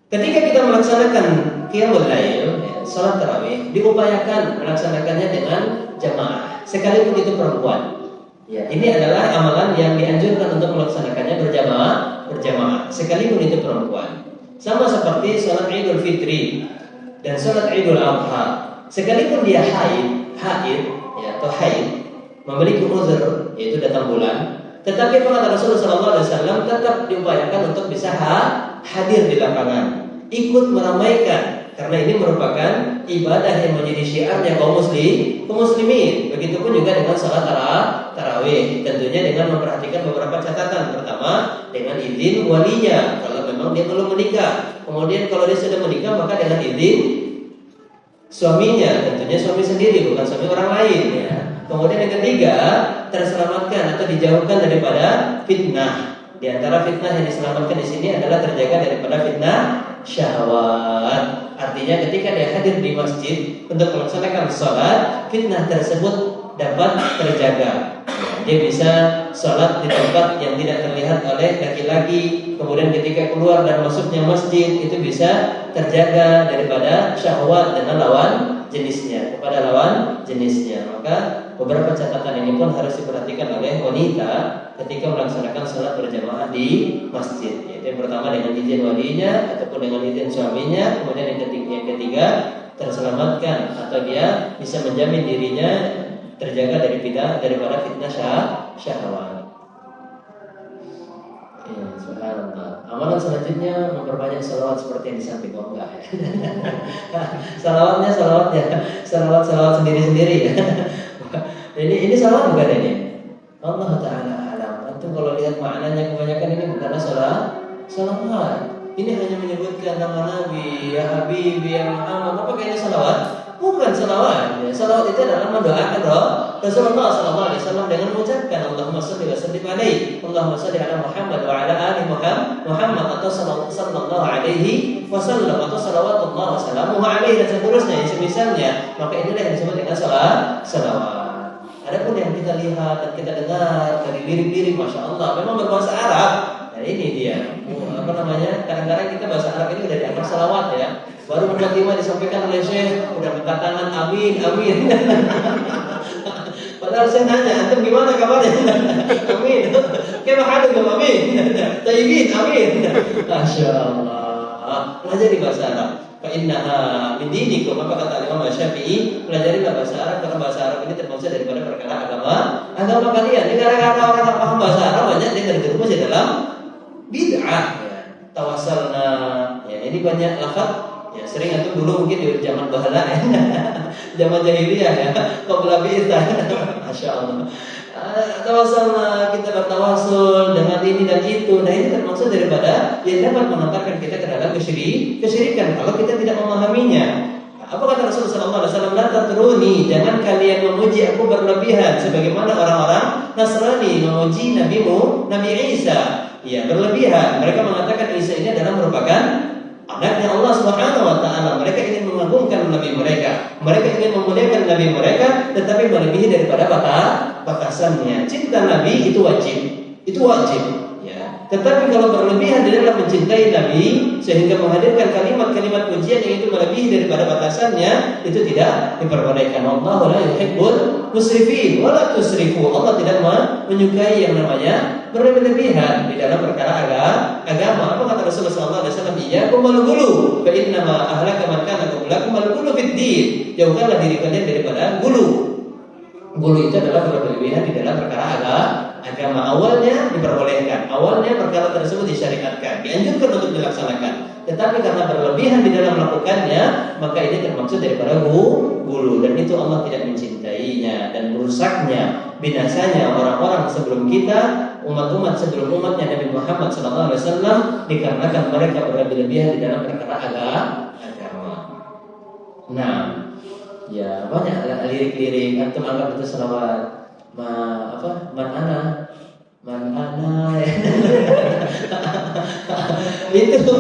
Ketika kita melaksanakan qiyamul lail, ya, salat tarawih, diupayakan melaksanakannya dengan jamaah, sekalipun itu perempuan. Ya, ini adalah amalan yang dianjurkan untuk melaksanakannya berjamaah, sekalipun itu perempuan. Sama seperti salat Idul Fitri dan salat Idul Adha, sekalipun dia haid, ya, atau haid, memiliki uzur, yaitu datang bulan, tetapi kata Rasulullah SAW tetap diupayakan untuk bisa hadir di lapangan, ikut meramaikan, karena ini merupakan ibadah yang menjadi syiarnya kaum muslimin. Begitupun juga dengan salat tarawih, tentunya dengan memperhatikan beberapa catatan. Pertama, dengan izin walinya kalau memang dia belum menikah. Kemudian kalau dia sudah menikah, maka dengan izin suaminya, tentunya suami sendiri, bukan suami orang lain ya. Kemudian yang ketiga, terselamatkan atau dijauhkan daripada fitnah. Di antara fitnah yang diselamatkan di sini adalah terjaga daripada fitnah syahwat. Artinya ketika dia hadir di masjid untuk melaksanakan sholat, fitnah tersebut dapat terjaga. Dia bisa sholat di tempat yang tidak terlihat oleh laki-laki. Kemudian ketika keluar dan masuknya masjid, itu bisa terjaga daripada syahwat dengan lawan jenisnya, kepada lawan jenisnya. Maka beberapa catatan ini pun harus diperhatikan oleh wanita ketika melaksanakan sholat berjamaah di masjid. Yaitu yang pertama dengan izin walinya ataupun dengan izin suaminya. Kemudian yang ketiga terselamatkan atau dia bisa menjamin dirinya terjaga daripada fitnah syahwat. Ya, subhanallah. Amalan selanjutnya memperbanyak salawat seperti yang di samping. Oh enggak ya. Salawat sendiri-sendiri ya. Ini salawat bukan ini? Allah Ta'ala alam. Antum kalau lihat maknanya kebanyakan ini bukanlah salawat. Ini hanya menyebutkan nama Nabi, ya Habibi, ya Muhammad. Apa kayaknya salawat? Bukan salawat. Ya, salawat itu adalah mendoakan Rasulullah SAW dengan mengucapkan Allahumma shalli wa sallim alaihi, Allahumma shalli ala Muhammad wa ala ali Muhammad, atau sallallahu alaihi wasallam, atau salawatullah wa salamuhu alaihi, dan seterusnya yang semisalnya. Maka inilah yang disebut dengan salawat. Adapun yang kita lihat dan kita dengar dari lirik-lirik, masya Allah, memang berbahasa Arab. Nah ini dia, kadang-kadang kita bahasa Arab ini udah dianggap salawat ya. Baru mukadimah disampaikan oleh Syekh, udah minta tangan amin. Padahal saya nanya, antum gimana kabarnya? Amin. Kayak halukum amin. Tayyibin amin. Masya Allah. Pelajari bahasa Arab. Fa innaha min dinikum. Apa kata Imam Syafi'i? Pelajarilah bahasa Arab, karena bahasa Arab ini termasuk daripada perkara agama kalian. Ini gara-gara orang tak paham bahasa Arab, banyak dia terjerumus di dalam bid'ah. Tawassalna. Ya, ini banyak lafaz. Ya, sering antum dulu mungkin di zaman bahala ya. Zaman jahiliyah ya. Qabla bi'tsah. Masya Allah. tawasalna, kita bertawasul dengan ini dan itu. Nah, ini termasuk daripada yang dapat mengantarkan kita ke dalam kesyirikan kalau kita tidak memahaminya. Apa kata Rasulullah SAW? La tatruni, jangan kalian memuji aku berlebihan sebagaimana orang-orang Nasrani memuji Nabi Isa. Ya, berlebihan. Mereka mengatakan Isa ini adalah merupakan anaknya Allah Subhanahu wa taala. Mereka ingin mengagungkan nabi mereka. Mereka ingin memuliakan nabi mereka, tetapi melebihi daripada batasannya. Cinta nabi itu wajib. Itu wajib. Ya. Tetapi kalau berlebihan di dalam mencintai nabi sehingga menghadirkan kalimat-kalimat pujian yang itu melebihi daripada batasannya, itu tidak diperbolehkan. Allah la yuhibbul musrifin wa la tusrifu. Allah tidak menyukai yang namanya berlebihan di dalam perkara agama. Apa kata Rasulullah SAW? Iyyakum wal ghulu, fa inna ma ahlaka man kana qablakum al ghulu fid din. Jauhkanlah diri kalian daripada gulu. Gulu itu adalah berlebihan di dalam perkara agama. Awalnya diperbolehkan, awalnya perkara tersebut disyariatkan, dianjurkan untuk dilaksanakan. Tetapi karena berlebihan di dalam melakukannya, maka ini termaksud daripada gulu, dan itu Allah tidak mencintainya. Dan rusaknya, binasanya orang-orang sebelum kita, umat-umat sebelum umatnya Nabi Muhammad SAW, dikarenakan mereka berlebihan di dalam perkara agama. Nah, ya banyak lirik-lirik antum anggap itu selawat. Man ana ya. Itu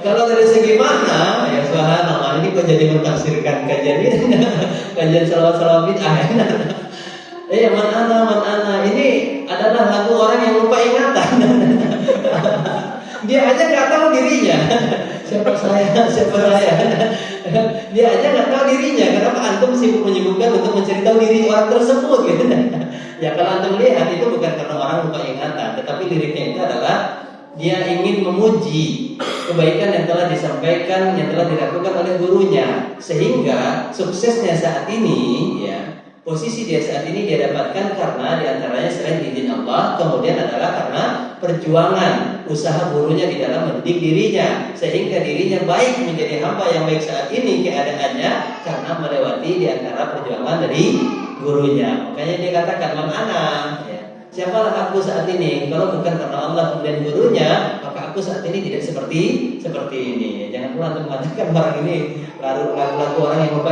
kalau dari segi mana ya subhanallah, ini kok jadi mentafsirkan kajian ini, kajian selawat bid'ah. Man ana ini adalah lagu orang yang lupa ingatan. Dia aja nggak tahu dirinya. Siapa saya? Dia aja nggak tahu dirinya. Kenapa antum sibuk menyibukkan untuk mencari tahu diri orang tersebut? Gitu. Ya kalau antum lihat itu bukan karena orang lupa ingatan, tetapi liriknya itu adalah dia ingin memuji kebaikan yang telah disampaikan, yang telah dilakukan oleh gurunya, sehingga suksesnya saat ini, ya posisi dia saat ini dia dapatkan karena diantaranya selain izin Allah, kemudian adalah karena perjuangan usaha gurunya di dalam mendidik dirinya, sehingga dirinya baik menjadi hamba yang baik saat ini keadaannya karena melewati di antara perjuangan dari gurunya. Makanya dia katakan man ana, ya. Siapalah aku saat ini? Kalau bukan karena Allah kemudian gurunya, maka aku saat ini tidak seperti ini. Jangan pula untuk mengatakan orang ini lagu orang yang lupa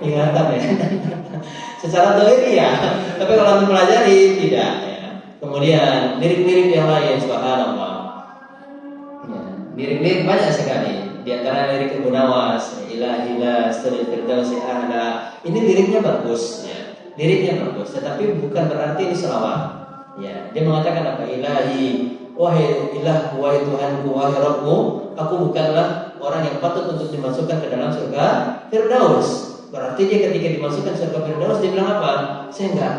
ingatan ya. Secara teori ya, tapi kalau untuk pelajari tidak ya. Kemudian lirik-lirik yang lain subhanallah. Ya, lirik-lirik banyak sekali. Di antara lirik Abu Nawas, ilahilah sirrul firdausi a'la. Ini liriknya bagus ya. Liriknya bagus, tetapi bukan berarti ini selawat. Ya, dia mengatakan apa? Ilahi, wahai ilah, wahai Tuhanku, wahai Rabbku, aku bukanlah orang yang patut untuk dimasukkan ke dalam surga Firdaus. Berarti dia ketika dimasukkan surga Firdaus dia bilang apa? Saya enggak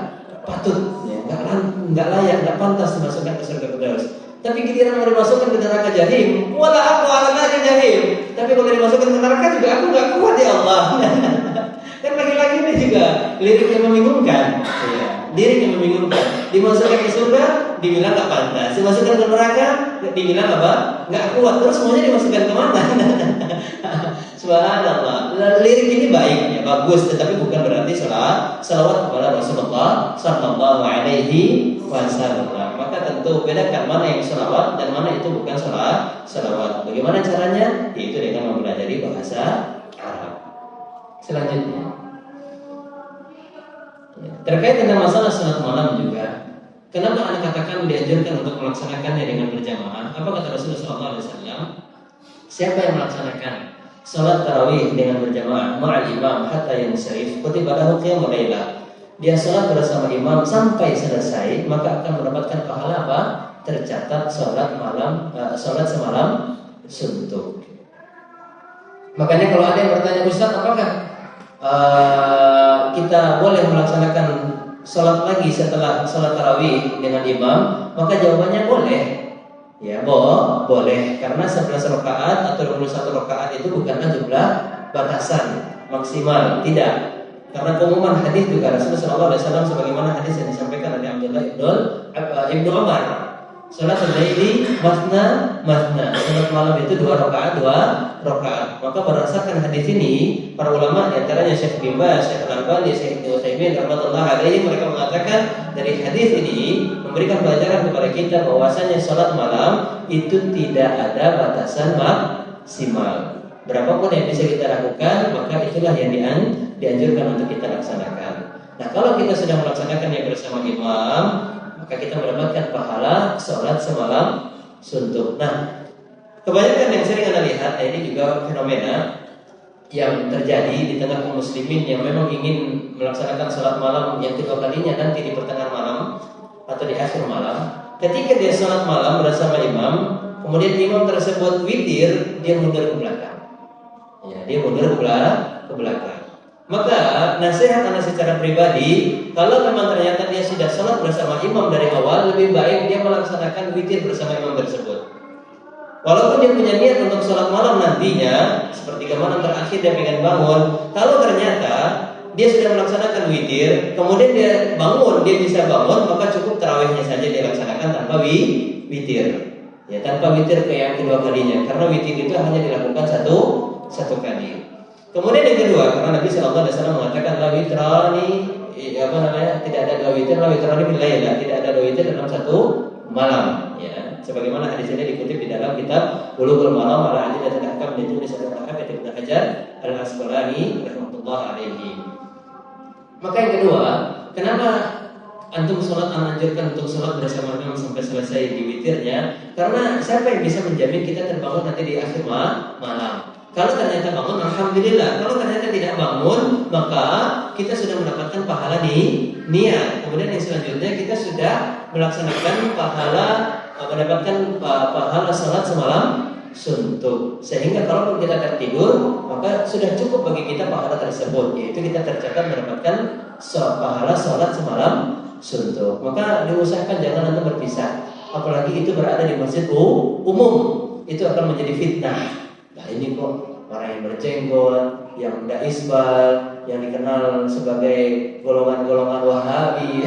patut, ya, enggak layak, enggak pantas dimasukkan ke surga Firdaus. Tapi giliran mau dimasukkan ke neraka Jahim, wala aku ala nari Jahim. Tapi kalau dimasukkan ke neraka juga aku enggak kuat ya Allah. Kan lagi-lagi ini juga lirik yang membingungkan. Ya, lirik yang membingungkan. Dimasukkan ke surga, dibilang enggak pantas. Dimasukkan ke neraka, dibilang apa? Enggak kuat. Terus semuanya dimasukkan ke mana? Subhanallah. Lirik ini baik, ya, bagus, tetapi bukan berarti salawat kepada Rasulullah sallallahu alaihi wasallam. Maka tentu bedakan mana yang salawat dan mana itu bukan salawat. Bagaimana caranya? Yaitu dengan mempelajari bahasa Arab. Selanjutnya, ya, terkait dengan masalah salat malam juga. Kenapa Anda katakan dianjurkan untuk melaksanakannya dengan berjamaah? Apa kata Rasulullah SAW? Siapa yang melaksanakan salat tarawih dengan berjamaah ma'al imam hatta yansarif kutiba lahu qiyamul lailah. Dia salat bersama imam sampai selesai, maka akan mendapatkan pahala apa? Tercatat salat semalam suntuk. Makanya kalau ada yang bertanya, Ustaz, apakah kita boleh melaksanakan salat lagi setelah salat tarawih dengan imam? Maka jawabannya boleh. Ya, boleh, karena 11 rakaat atau 21 rakaat itu bukanlah jumlah batasan maksimal, tidak. Karena pengumuman hadis juga Rasulullah SAW sebagaimana hadis yang disampaikan oleh Abdullah ibnu Umar. Salat al-laili masna masna. Salat malam itu 2 rakaat, 2 rakaat. Maka berdasarkan hadis ini, para ulama di antaranya Syekh bin Baz, Syekh Al-Albani, Syekh Ibnu Utsaimin rahimatullah alaihi, mereka mengatakan dari hadis ini memberikan pelajaran kepada kita bahwasanya salat malam itu tidak ada batasan maksimal. Berapapun yang bisa kita lakukan, maka itulah yang dianjurkan untuk kita laksanakan. Nah, kalau kita sudah melaksanakannya bersama imam, maka kita mendapatkan pahala sholat semalam suntuk. Nah, kebanyakan yang sering Anda lihat, ini juga fenomena yang terjadi di tengah kaum muslimin yang memang ingin melaksanakan sholat malam yang kedua kalinya nanti di pertengahan malam atau di akhir malam. Ketika dia sholat malam bersama imam, kemudian imam tersebut witir, dia mundur ke belakang. Ya, dia mundur ke belakang. Maka nasihat anak secara pribadi, kalau memang ternyata dia sudah sholat bersama imam dari awal, lebih baik dia melaksanakan witir bersama imam tersebut. Walaupun dia punya niat untuk sholat malam nantinya, seperti malam terakhir dia pengen bangun, kalau ternyata dia sudah melaksanakan witir, kemudian dia bangun, dia bisa bangun, maka cukup tarawihnya saja dia laksanakan tanpa witir. Ya, tanpa witir ke yang kedua kalinya, karena witir itu hanya dilakukan satu kali. Kemudian yang kedua, karena Nabi Shallallahu Alaihi Wasallam mengatakan la witrani, tidak ada dua witir, la witrani fil lail, tidak ada dua witir dalam satu malam. Ya, sebagaimana hadis ini dikutip di dalam kitab Bulughul Maram ala Adillatil Ahkam ditulis oleh Al-Hafidz Ibnu Hajar Al-Asqalani rahimatullah alaihi. Maka yang kedua, kenapa antum sholat anjurkan untuk sholat bersama imam sampai selesai di witirnya? Karena siapa yang bisa menjamin kita terbangun nanti di akhir malam? Kalau ternyata bangun, alhamdulillah. Kalau ternyata tidak bangun, maka kita sudah mendapatkan pahala di niat. Kemudian yang selanjutnya kita sudah melaksanakan mendapatkan pahala sholat semalam suntuk. Sehingga kalau kita tertidur, maka sudah cukup bagi kita pahala tersebut, yaitu kita tercatat mendapatkan pahala sholat semalam suntuk. Maka diusahakan jangan nanti berpisah. Apalagi itu berada di masjid umum, itu akan menjadi fitnah. Nah, ini kok orang yang berjenggot, yang tidak isbal, yang dikenal sebagai golongan-golongan Wahabi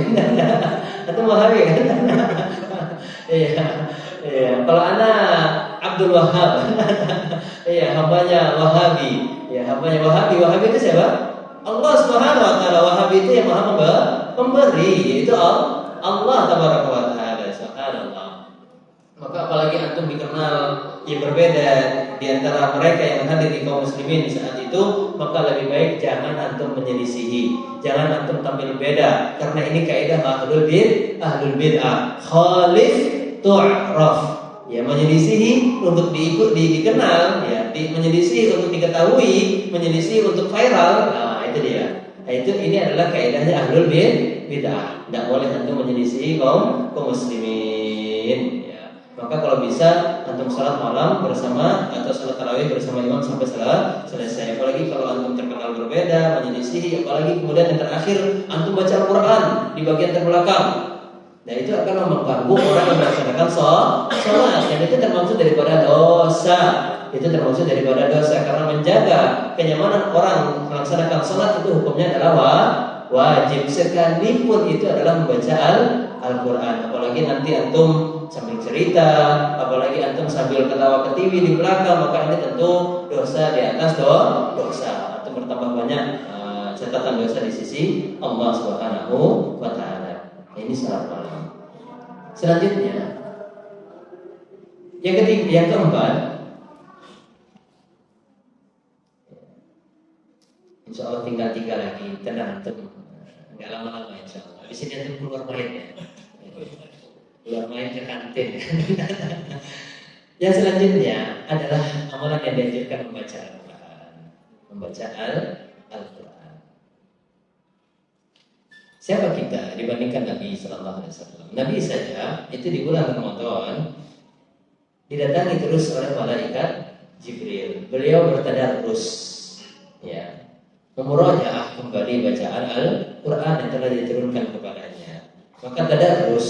atau Wahabi kan? Iya. Kalau anak Abdul Wahab, iya, hambanya Wahabi. Ya, hambanya Wahabi. Wahabi itu siapa? Allah Subhanahu Wa Taala. Wahabi itu yang Maha Pemberi. Itu Allah Tabaraka Wa Taala. Subhanallah. Maka apalagi antum dikenal yang berbeda di antara mereka yang hadir di kaum muslimin di saat itu, maka lebih baik jangan antum menyelisihi, jangan antum tampil beda, karena ini kaidah ahlul bid'ah, khalif tu'raf. Ya, menyelisihi untuk dikenal, ya, menyelisihi untuk diketahui, menyelisihi untuk viral. Nah, itu dia. Nah, ini adalah kaidahnya ahlul bid'ah. Tidak boleh antum menyelisihi kaum muslimin. Maka kalau bisa antum salat malam bersama atau salat tarawih bersama imam sampai selesai. Apalagi kalau antum terkenal berbeda, menyelisihi, apalagi kemudian yang terakhir antum baca Al-Quran di bagian terbelakang. Nah, itu akan mengganggu orang yang melaksanakan salat. Dan itu termasuk daripada dosa. Karena menjaga kenyamanan orang melaksanakan salat itu hukumnya adalah wajib, sekalipun itu adalah membaca Al-Quran. Apalagi nanti antum sambil cerita, apalagi antum sambil ketawa ke TV di belakang, maka ini tentu dosa di atas dosa, atau bertambah banyak catatan dosa di sisi Allah Subhanahu Wa Taala. Ini salat malam. Selanjutnya, yang keempat, insya Allah tinggal 3 lagi, tenang antum, nggak lama-lama insya Allah. Di sini antum keluar mainnya. Keluar main ke kantin. Yang selanjutnya adalah amalan yang dianjurkan membaca Al-Quran. Membaca Al-Quran. Siapa kita dibandingkan Nabi Sallallahu Alaihi Wasallam? Nabi saja itu di bulan Ramadan didatangi terus oleh malaikat Jibril. Beliau bertadarus, ya, memurajaah kembali bacaan Al-Quran yang telah diturunkan kepadanya. Maka tadarus,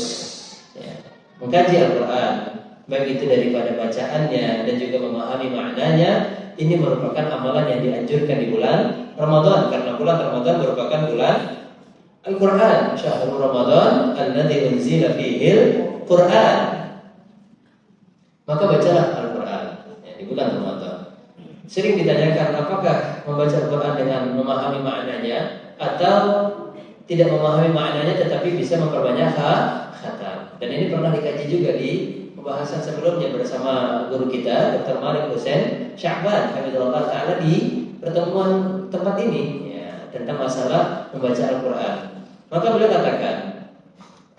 ya, mengkaji Al-Quran, baik itu daripada bacaannya dan juga memahami maknanya, ini merupakan amalan yang dianjurkan di bulan Ramadan, karena bulan Ramadan merupakan bulan Al-Quran. Syahrul Ramadan alladzi unzila fihil Quran. maka bacalah Al-Quran di bulan Ramadan. Sering ditanyakan apakah membaca Al-Quran dengan memahami maknanya atau tidak memahami maknanya tetapi bisa memperbanyak khatam. Dan ini pernah dikaji juga di pembahasan sebelumnya bersama guru kita Dr. Malik Hussein Sya'ban Hafizahullah Ta'ala di pertemuan tempat ini ya, tentang masalah membaca Al-Quran. Maka beliau katakan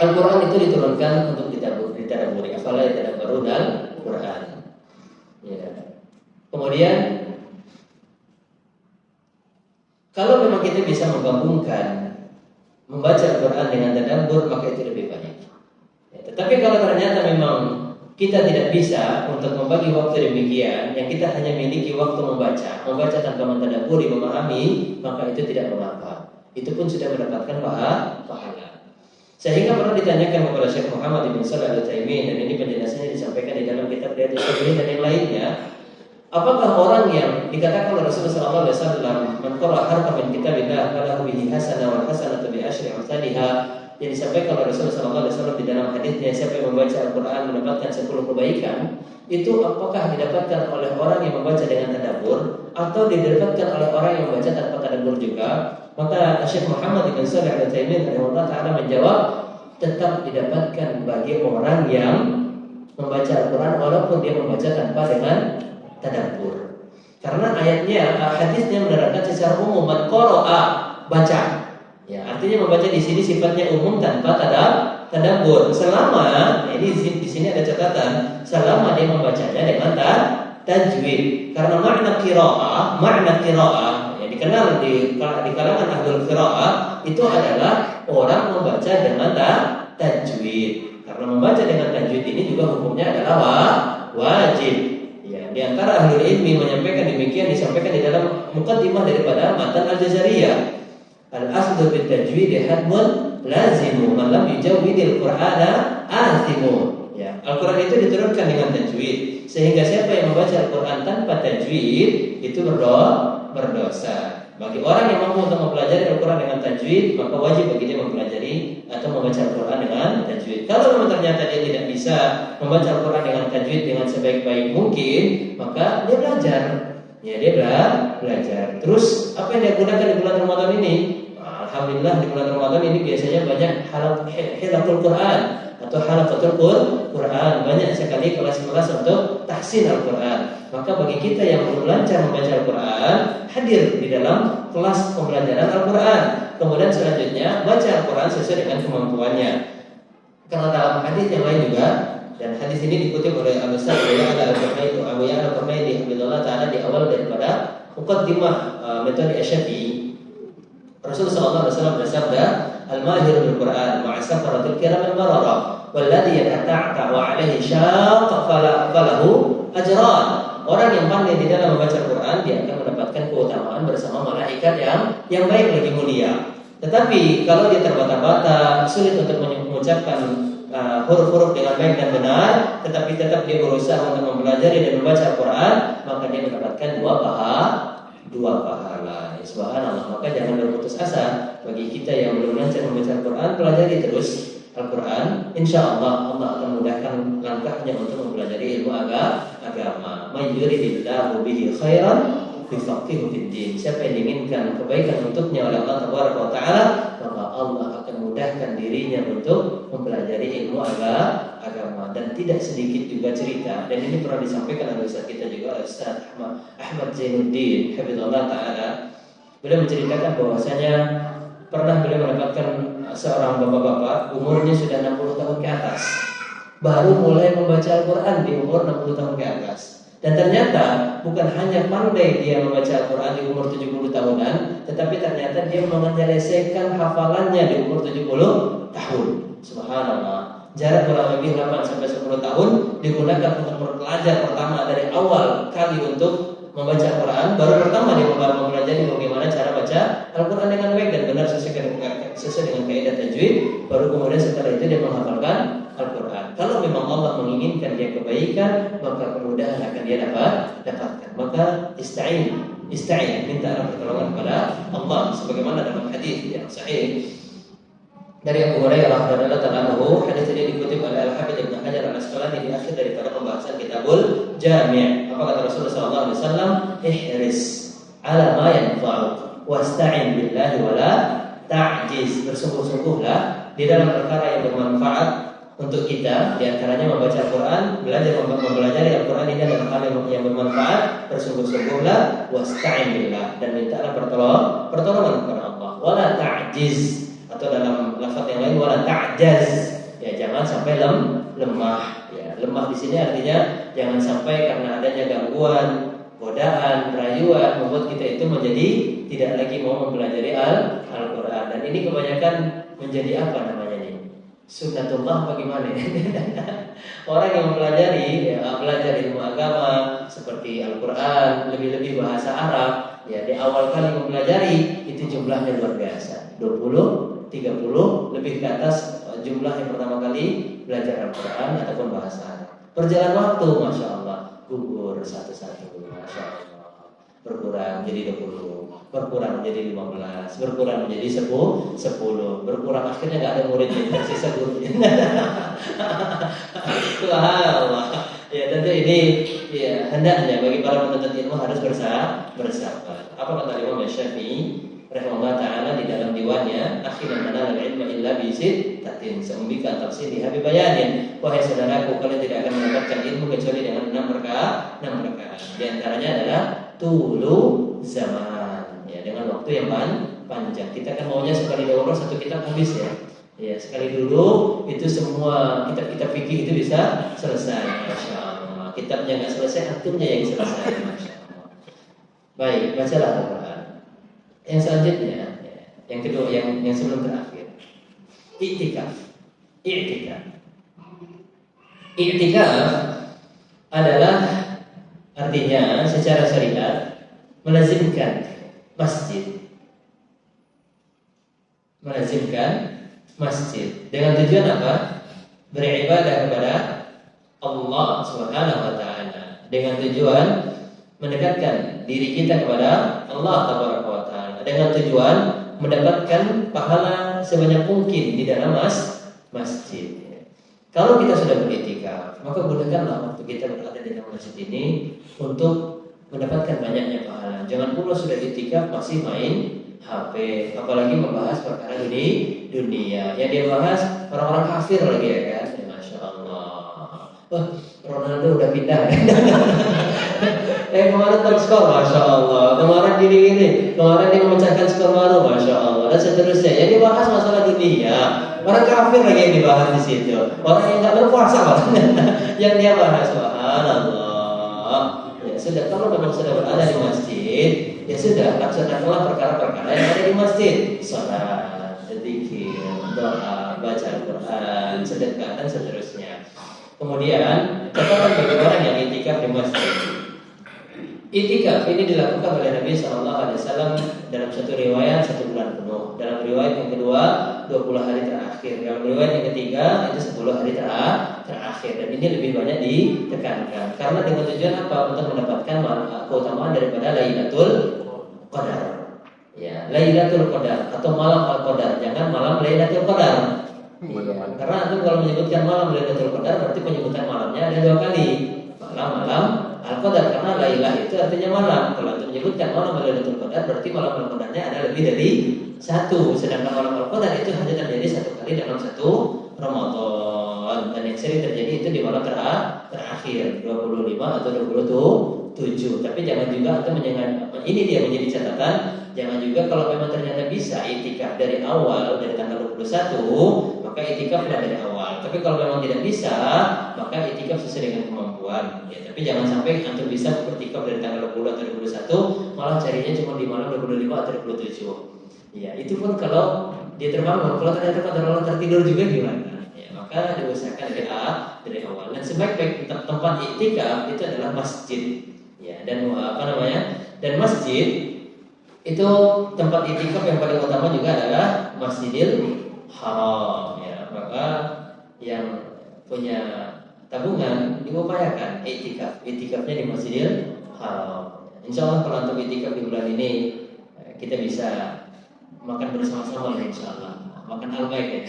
Al-Quran itu diturunkan untuk ditadabburi. Afala yatadabbaruna Al-Quran. Ya. Kemudian kalau memang kita bisa menggabungkan membaca Al-Quran dengan tadabbur, maka itu lebih baik. Ya, tetapi kalau ternyata memang kita tidak bisa untuk membagi waktu demikian, yang kita hanya miliki waktu membaca tanpa mentadabburi, memahami, maka itu tidak mengapa. Itu pun sudah mendapatkan pahala. Sehingga pernah ditanyakan kepada Syekh Muhammad bin Shalih Al-Utsaimin, dan ini penjelasannya disampaikan di dalam kitab Riyadhus Shalihin dan yang lainnya. Apakah orang yang dikatakan oleh Rasulullah SAW, man qara'a harfan min kitabillah falahu bihi hasanah wal hasanatu bi asyri amsalihha, yang disampaikan oleh Rasulullah SAW di dalam hadisnya, siapa yang membaca Al-Quran mendapatkan 10 kebaikan, itu apakah didapatkan oleh orang yang membaca dengan tadabbur atau didapatkan oleh orang yang membaca tanpa tadabbur juga? Maka Syekh Muhammad bin Shalih Al-Utsaimin rahimahullah ta'ala menjawab, tetap didapatkan bagi orang yang membaca Al-Quran walaupun dia membaca tanpa dengan tadabbur. Karena ayatnya, hadisnya menerangkan secara umum, man qara'a, baca. Ya, artinya membaca di sini sifatnya umum tanpa tadabbur. Selama ini di sini ada catatan, selama dia membacanya dengan tajwid. Karena makna qiraah ya, dikenal di kalangan ahlul qiraah itu adalah orang membaca dengan tajwid. Karena membaca dengan tajwid ini juga hukumnya adalah wajib. Di antara ahli ilmi menyampaikan demikian, disampaikan di dalam muqaddimah daripada matan Al-Jazariyah. Al-aslu bil tajwid hadmun lazimu man lam yujawwidil Qur'ana athimu. Ya, Al-Qur'an itu diturunkan dengan tajwid, sehingga siapa yang membaca Al-Qur'an tanpa tajwid itu berdosa. Bagi orang yang mampu untuk mempelajari Al-Quran dengan tajwid, maka wajib bagi dia mempelajari atau membaca Al-Quran dengan tajwid. Kalau memang ternyata dia tidak bisa membaca Al-Quran dengan tajwid dengan sebaik-baik mungkin, maka dia belajar. Ya, dia belajar. Terus apa yang dia gunakan di bulan Ramadan ini? Alhamdulillah di bulan Ramadan ini biasanya banyak halaqul Quran atau halaqatul Quran, banyak sekali kelas-kelas untuk tahsin Al-Quran. Maka bagi kita yang belum lancar membaca Al-Quran, hadir di dalam kelas pembelajaran Al-Quran. Kemudian selanjutnya baca Al-Quran sesuai dengan kemampuannya. Karena dalam hadis yang lain juga, dan hadis ini dikutip oleh Al-Ustaz Abu Ya'la Al-Qurmaidi Habibullah Ta'ala di awal daripada muqaddimah metode Asy-Syafi'i. Rasulullah SAW bersabda, al-mahir bil Quran ma'a safaratil kiram al-barara walladhi yata'ta wa 'alaihi syaq falahu ajran. Orang yang pandai di dalam membaca Al-Quran, dia akan mendapatkan keutamaan bersama malaikat yang baik lagi mulia. Tetapi kalau dia terbata-bata, sulit untuk mengucapkan huruf-huruf dengan baik dan benar, tetapi tetap dia berusaha untuk mempelajari dan membaca Al-Quran, maka dia mendapatkan dua pahala. Ya, subhanallah. Maka jangan berputus asa. Bagi kita yang belum lancar membaca Al-Quran, pelajari terus Al-Quran. Insya Allah Allah akan mudahkan langkahnya untuk mempelajari ilmu agama. May yuridillahu bihi khairan yufaqihu fid din. Siapa yang diinginkan kebaikan untuknya oleh Allah Taala, maka Allah akan mudahkan dirinya untuk mempelajari ilmu agama. Dan tidak sedikit juga cerita, dan ini pernah disampaikan oleh Ustaz kita juga, Ustaz Ahmad Zainuddin Hafizahullah Ta'ala. Beliau menceritakan bahwasanya pernah beliau mendapatkan seorang bapak-bapak umurnya sudah 60 tahun ke atas, baru mulai membaca Al-Quran di umur 60 tahun ke atas. Dan ternyata bukan hanya pandai dia membaca Al-Quran di umur 70 tahunan, tetapi ternyata dia menyelesaikan hafalannya di umur 70 tahun. Subhanallah. Jarak kurang lebih 8 sampai 10 tahun digunakan untuk belajar pertama dari awal kali untuk membaca Al-Quran. Baru pertama dia mempelajari bagaimana cara baca Al-Quran dengan baik dan benar sesuai dengan kaidah tajwid. Baru kemudian setelah itu dia menghafalkan Al-Quran. Kalau memang Allah menginginkan dia kebaikan, maka kemudahan akan dia dapatkan. Maka ista'in, minta pertolongan kepada Allah. Sebagaimana dalam hadis yang sahih Dari Abu Hurairah radhiyallahu anhu, hadis ini dikutip oleh Al-Hafidz Ibnu Hajar Al-Asqalani di akhir daripada pembahasan Kitabul Jami'. Apa kata Rasulullah sallallahu alaihi wasallam? Ihris ala ma yanfa'uk wasta'in billahi wala ta'jiz. Bersungguh-sungguhlah di dalam perkara yang bermanfaat untuk kita, di antaranya membaca Al-Qur'an, mempelajari Al-Qur'an ini adalah hal yang bermanfaat. Bersungguh-sungguhlah wasta'in billah, dan mintalah pertolongan kepada Allah. Wala ta'jiz, atau dalam lafaz yang lain wala ta'jaz, ya jangan sampai lemah. Ya, lemah di sini artinya jangan sampai karena adanya gangguan, godaan, rayuan membuat kita itu menjadi tidak lagi mau mempelajari Al-Qur'an. Dan ini kebanyakan menjadi apa namanya nih? Sunnatullah bagaimana? Orang yang mempelajari belajar ilmu agama seperti Al-Qur'an, lebih-lebih bahasa Arab, ya di awal kali mempelajari itu jumlahnya luar biasa. 20, 30 lebih ke atas jumlah yang pertama kali belajar Al-Quran ataupun bahasa Arab. Berjalan waktu, Masya Allah, gugur satu-satu, Masya Allah. Berkurang jadi 20, berkurang menjadi 15, berkurang menjadi 10, berkurang akhirnya nggak ada murid yang tersisa gurunya. Subhanallah. Ya tentu ini ya hendaknya bagi para penuntut ilmu harus bersabar. Apa kata Imam Syafi'i rahimahullah ta'ala di dalam diwannya, akhiran manal al-ilma illa bisittatin seumbika tafsiriha bibayanin. Wahai saudaraku, kalian tidak akan mendapatkan ilmu kecuali dengan 6 perkara. Di antaranya adalah tulu zaman, ya dengan waktu yang panjang. Kita kan maunya sekali daurah satu kitab habis ya. Ya sekali dulu itu semua kitab-kitab fikih itu bisa selesai. Masya Allah. Kitabnya nggak selesai, antumnya yang selesai. Masya Allah. Baik, bacalah Al-Quran. Yang selanjutnya, yang kedua, yang sebelum terakhir, i'tikaf. I'tikaf adalah artinya secara syariat melazimkan masjid, dengan tujuan apa? Beribadah kepada Allah Subhanahu wa taala, dengan tujuan mendekatkan diri kita kepada Allah Tabaraka wa taala, dengan tujuan mendapatkan pahala sebanyak mungkin di dalam masjid. Kalau kita sudah beriktikaf, maka gunakanlah waktu kita berada di dalam masjid ini untuk mendapatkan banyaknya pahala. Jangan pula sudah iktikaf masih main HP, apalagi membahas perkara dunia. Yang dia bahas orang-orang kafir lagi ya kan? Ya, Masya Allah. Ronaldo udah pindah. Kemarin top skor, Masya Allah. Kemarin gini. Kemarin dia memecahkan skor baru, Masya Allah. Dan seterusnya. Yang dibahas masalah dunia. Orang kafir lagi yang dibahas di situ. Orang yang nggak berpuasa yang dia bahas, subhanallah. Ya sudah, kalau memang sudah berada di masjid, ya sudah, laksanakanlah perkara-perkara yang ada di masjid. Salat, zikir, doa, baca Al-Quran, sedekah dan seterusnya. Kemudian catatan bagi orang yang i'tikaf di masjid. I'tikaf ini dilakukan oleh Nabi SAW dalam satu riwayat 1 bulan penuh. Dalam riwayat yang kedua 20 hari terakhir. Dalam riwayat yang ketiga itu 10 hari terakhir. Dan ini lebih banyak ditekankan karena dengan tujuan apa? Untuk mendapatkan keutamaan daripada Lailatul Qadar. Ya, Lailatul Qadar atau malam Al-Qadar. Jangan malam Lailatul Qadar. Ya, karena itu kalau menyebutkan malam Lailatul Qadar berarti penyebutan malamnya ada 2 kali. Malam Al-Qadar, karena Lailah itu artinya malam. Kalau untuk menyebutkan malam Lailatul Qadar berarti malam Al-Qadarnya ada lebih dari 1. Sedangkan malam Al-Qadar itu hanya terjadi 1 kali dalam 1 Ramadan. Dan yang sering terjadi itu di malam terakhir 25 atau 27. Tapi jangan juga atau ini dia menjadi catatan. Jangan juga kalau memang ternyata bisa i'tikaf dari awal dari tanggal 21, maka i'tikaflah dari awal. Tapi kalau memang tidak bisa, maka i'tikaf sesuai dengan kemampuan. Ya, tapi jangan sampai antum bisa beriktikaf dari tanggal 20 atau 21, malah carinya cuma di malam 25 atau 27. Ya, itu pun kalau dia terbangun. Kalau ternyata pada Allah tertidur juga gimana? Ya, maka diusahakan dari awal. Dan sebaik-baik tempat i'tikaf itu adalah masjid. Ya, dan Dan masjid itu tempat i'tikaf yang paling utama juga adalah Masjidil Haram. Ya, maka yang punya tabungan diupayakan i'tikafnya di Masjidil Haram. Insya Allah kalau untuk i'tikaf di bulan ini kita bisa makan bersama-sama lah insya Allah. Makan al-baik ya.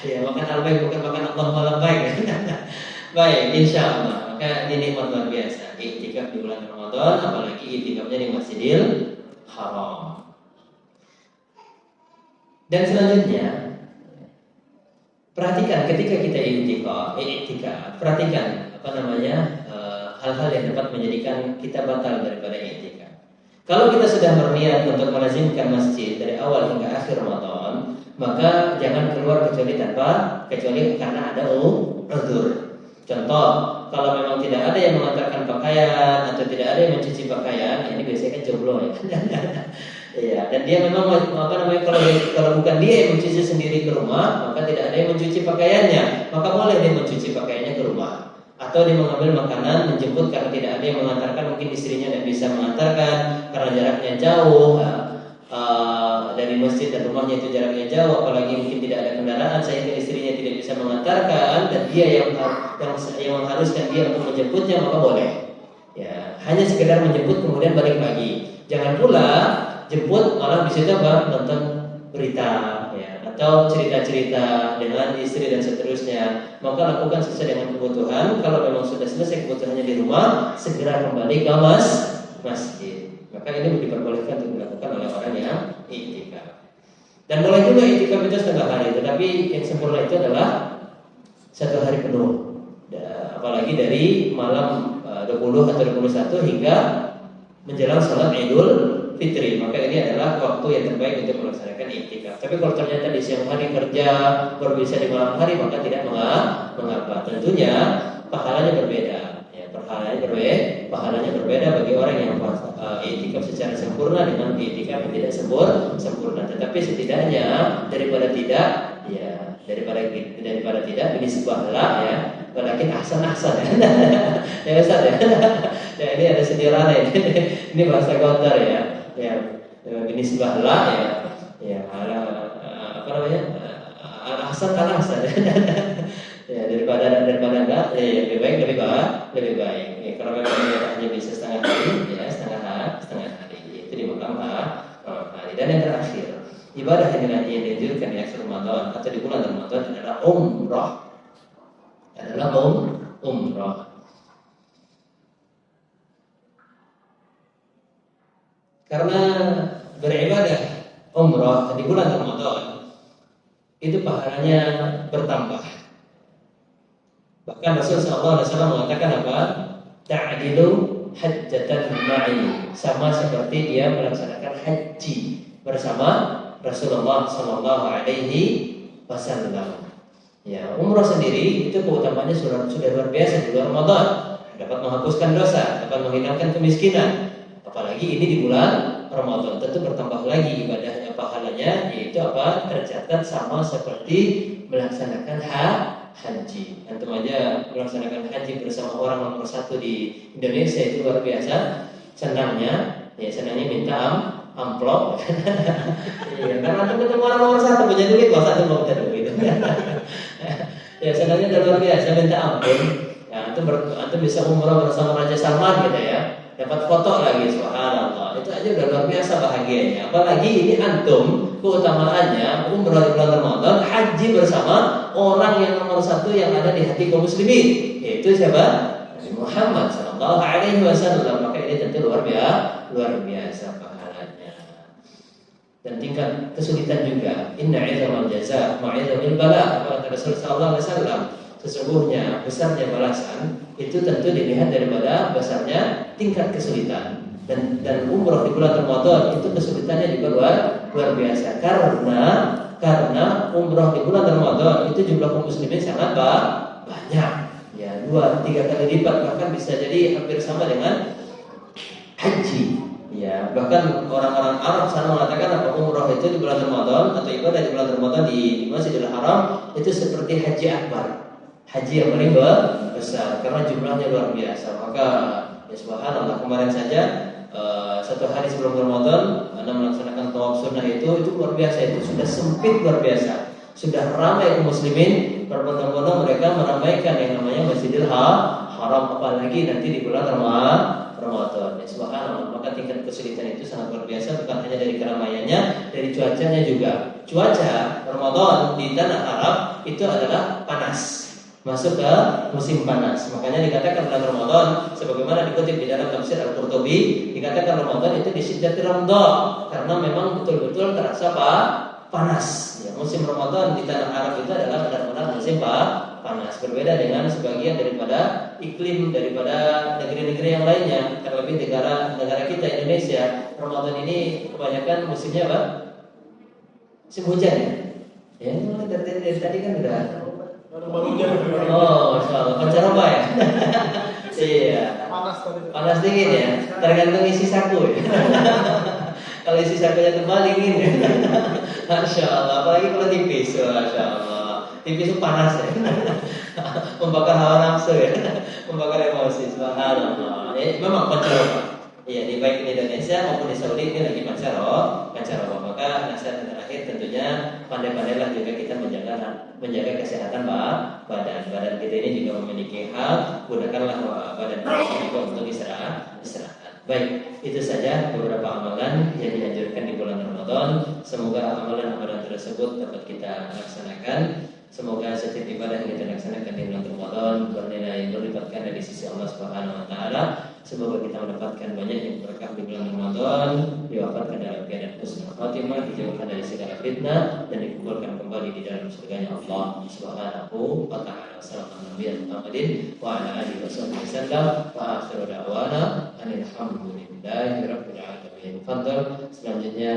Ya, makan al-baik bukan makan Allah baik ya. Baik, insya Allah. Maka ini nikmat luar biasa. Iktikaf di bulan Ramadan, apalagi iktikafnya di Masjidil Haram. Dan selanjutnya, perhatikan ketika kita iktikaf, perhatikan hal-hal yang dapat menjadikan kita batal daripada iktikaf. Kalau kita sudah berniat untuk melazimkan masjid dari awal hingga akhir Ramadan, maka jangan keluar kecuali karena ada uzur. Contoh, kalau memang tidak ada yang mengantarkan pakaian atau tidak ada yang mencuci pakaian, ini biasanya kan jomblo ya. Iya, dan dia memang kalau bukan dia yang mencuci sendiri ke rumah, maka tidak ada yang mencuci pakaiannya, maka boleh dia mencuci pakaiannya ke rumah. Atau dia mengambil makanan, menjemput karena tidak ada yang mengantarkan, mungkin istrinya tidak bisa mengantarkan karena jaraknya jauh. Dari masjid dan rumahnya itu jaraknya jauh, apalagi mungkin tidak ada kendaraan sehingga istrinya tidak bisa mengantarkan dan dia yang mengharuskan dia untuk menjemputnya, maka boleh. Ya, hanya sekedar menjemput kemudian balik lagi. Jangan pula jemput malah di situ nonton berita ya, atau cerita-cerita dengan istri dan seterusnya. Maka lakukan sesuai dengan kebutuhan. Kalau memang sudah selesai kebutuhannya di rumah, segera kembali ke masjid. Maka ini diperbolehkan untuk dilakukan oleh orang yang iktikaf. Dan boleh juga iktikaf itu setengah hari, tetapi yang sempurna itu adalah 1 hari penuh. Apalagi dari malam 20 atau 21 hingga menjelang salat Idul Fitri. Maka ini adalah waktu yang terbaik untuk melaksanakan iktikaf. Tapi kalau ternyata di siang hari kerja, baru bisa di malam hari, maka tidak mengapa. Tentunya pahalanya berbeda. Pahalanya berbeda bagi orang yang iktikaf secara sempurna dengan iktikaf yang tidak sempurna. Tetapi setidaknya daripada tidak ini sebuahlah ya, walakin ahsan ya. Ya Ustaz ya. Ya ini ada sendirian ini bahasa kotor ya. Ya ini sebuahlah ya. Ya ahsan ya daripada enggak lebih baik. Ya, kalau memang hanya bisa setengah hari ya setengah hari itu di malam hari. Dan yang terakhir, ibadah yang dianjurkan di akhir Ramadan atau di bulan Ramadan adalah umrah. Karena beribadah umrah di bulan Ramadan itu pahalanya bertambah. Bahkan Rasulullah SAW mengatakan apa? Ta'dilu hajjatan ma'i, sama seperti dia melaksanakan haji bersama Rasulullah SAW. Ya, umrah sendiri itu keutamaannya sudah luar biasa di bulan Ramadan. Dapat menghapuskan dosa, dapat menghilangkan kemiskinan. Apalagi ini di bulan Ramadan, tentu bertambah lagi ibadahnya, pahalanya, yaitu apa? Tercatat sama seperti melaksanakan haji. Antum aja melaksanakan haji bersama orang nomor 1 di Indonesia itu luar biasa senangnya minta amplop. Iya, karena antum ketemu orang nomor 1 punya duit, masa antum mau minta duit. Ya senangnya luar biasa minta ampun. Ya, antum bisa umrah bersama Raja Salman gitu ya. Dapat foto lagi, subhanallah. Itu aja udah luar biasa bahagianya. Apalagi ini antum keutamaannya umrah di bulan Ramadan, haji bersama orang yang nomor 1 yang ada di hati kaum muslimin, yaitu siapa? Nabi Muhammad SAW. Maka ini tentu luar biasa pahalanya. Dan tingkat kesulitan juga. Inna 'idzamal jazaa ma'idhamil bala. Kata Rasulullah SAW. Sesungguhnya besarnya balasan itu tentu dilihat daripada besarnya tingkat kesulitan. Dan umrah di bulan Ramadan itu kesulitannya juga luar biasa karena umrah di bulan Ramadan itu jumlah kaum muslimin sangat banyak. Ya, 2-3 kali lipat, bahkan bisa jadi hampir sama dengan haji. Ya, bahkan orang-orang Arab sana mengatakan apa umrah itu di bulan Ramadan atau ibadah di bulan Ramadan di Masjidil Haram itu seperti haji akbar. Haji yang paling besar karena jumlahnya luar biasa. Maka ya subhanallah, kemarin saja 1 hari sebelum Ramadan Anda melaksanakan tawaf sunnah itu luar biasa, itu sudah sempit luar biasa. Sudah ramai kaum muslimin, berbondong-bondong mereka meramaikan yang namanya Masjidil Haram, apalagi nanti di bulan Ramadan Ramadan. Ya, subhanallah, maka tingkat kesulitan itu sangat luar biasa, bukan hanya dari keramaiannya, dari cuacanya juga. Cuaca Ramadan di tanah Arab itu adalah panas, masuk ke musim panas. Makanya dikatakan bulan Ramadan, sebagaimana dikutip di dalam tafsir Al-Qurtubi, dikatakan Ramadan itu disyiddati ramda, karena memang betul-betul terasa panas. Ya, musim Ramadan di tanah Arab itu adalah benar-benar musim panas. Berbeda dengan sebagian daripada iklim daripada negeri-negeri yang lainnya. Terlebih negara kita Indonesia, Ramadan ini kebanyakan musimnya apa? Musim hujan ya. Ya, dari tadi kan udah. Oh, masya Allah, pancaroba ya. Iya. Panas dingin ya. Tergantung isi saku ya. Kalau isi sakunya tebal dingin ya. Masya Allah, apalagi kalau tipis, masya Allah. Tipis itu panas ya. Membakar hawa nafsu ya. Membakar emosi, subhanallah. Memang pancaroba. Iya, di baik di Indonesia maupun di Saudi ini lagi pancaroba. Maka nasihat terakhir tentunya pandai-pandailah juga kita menjaga kesehatan badan kita ini juga memiliki hak. Gunakanlah badan kita juga untuk istirahat. Baik, itu saja beberapa amalan yang dianjurkan di bulan Ramadan. Semoga amalan-amalan tersebut dapat kita laksanakan. Semoga setiap ibadah yang kita laksanakan di bulan Ramadan bernilai berlipatkan dari sisi Allah Subhanahu wa taala. Semoga kita mendapatkan banyak yang berkah di bulan Ramadan, diwafatkan dalam keadaan husnul khatimah, dijauhkan dari segala fitnah, dan dikumpulkan kembali di dalam surganya Allah Subhanahu wa taala. Wassalamualaikum warahmatullahi wabarakatuh. Wa akhiru da'wana alhamdulillahi rabbil alamin. Fadhal, selanjutnya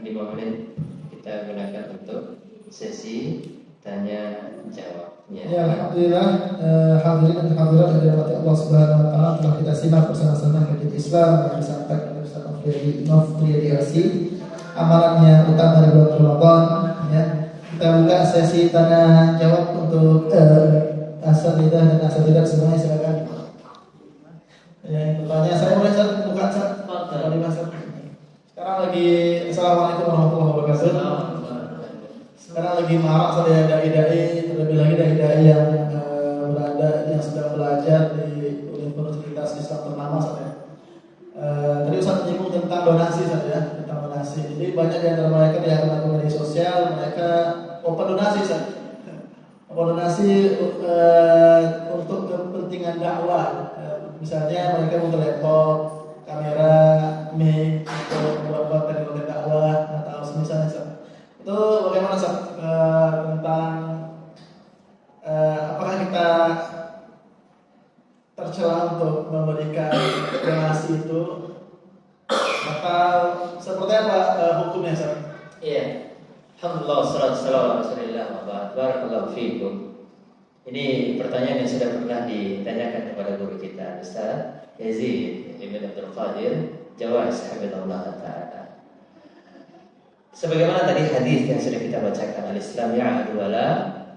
5 menit kita gunakan untuk sesi tanya jawabnya. Ya, alhamdulillah, hadirin dan hadirat yang dirahmati Allah Subhanahu wa taala, telah kita simak bersama-sama hadis Islam yang disampaikan oleh Ustaz Nofriyadi Arsi, amalannya utama di bulan Ramadan. Ya, kita buka sesi tanya jawab untuk asatidzah dan asatidzah semuanya, silakan. Ya, yang bertanya saya boleh bukan Ustaz? Sekarang lagi Assalamualaikum warahmatullahi wabarakatuh. Sekarang lagi marak saya dai-dai, terlebih lagi dai-dai yang yang sedang belajar di universitas Islam ternama saja. Tadi Ustaz menyinggung tentang donasi saja, tentang donasi. Jadi banyak di antara mereka yang melakukan media sosial, mereka open donasi saja. Open donasi untuk kepentingan dakwah. Misalnya mereka butuh laptop, kamera, mic untuk membuat konten dakwah atau semisalnya. Itu bagaimana Ustaz tentang apakah kita tercela untuk memberikan donasi itu atau seperti apa hukumnya Ustaz? Iya. Alhamdulillah wassalatu wassalamu ala Rasulillah wa ba'd. Barakallahu fiikum. Ini pertanyaan yang sudah pernah ditanyakan kepada guru kita Ustaz Yazid Ibn Abdul Qadir Jawaz hafizahullah ta'ala. Sebagaimana tadi hadis yang sudah kita bacakan, al-Islam ya'adu wala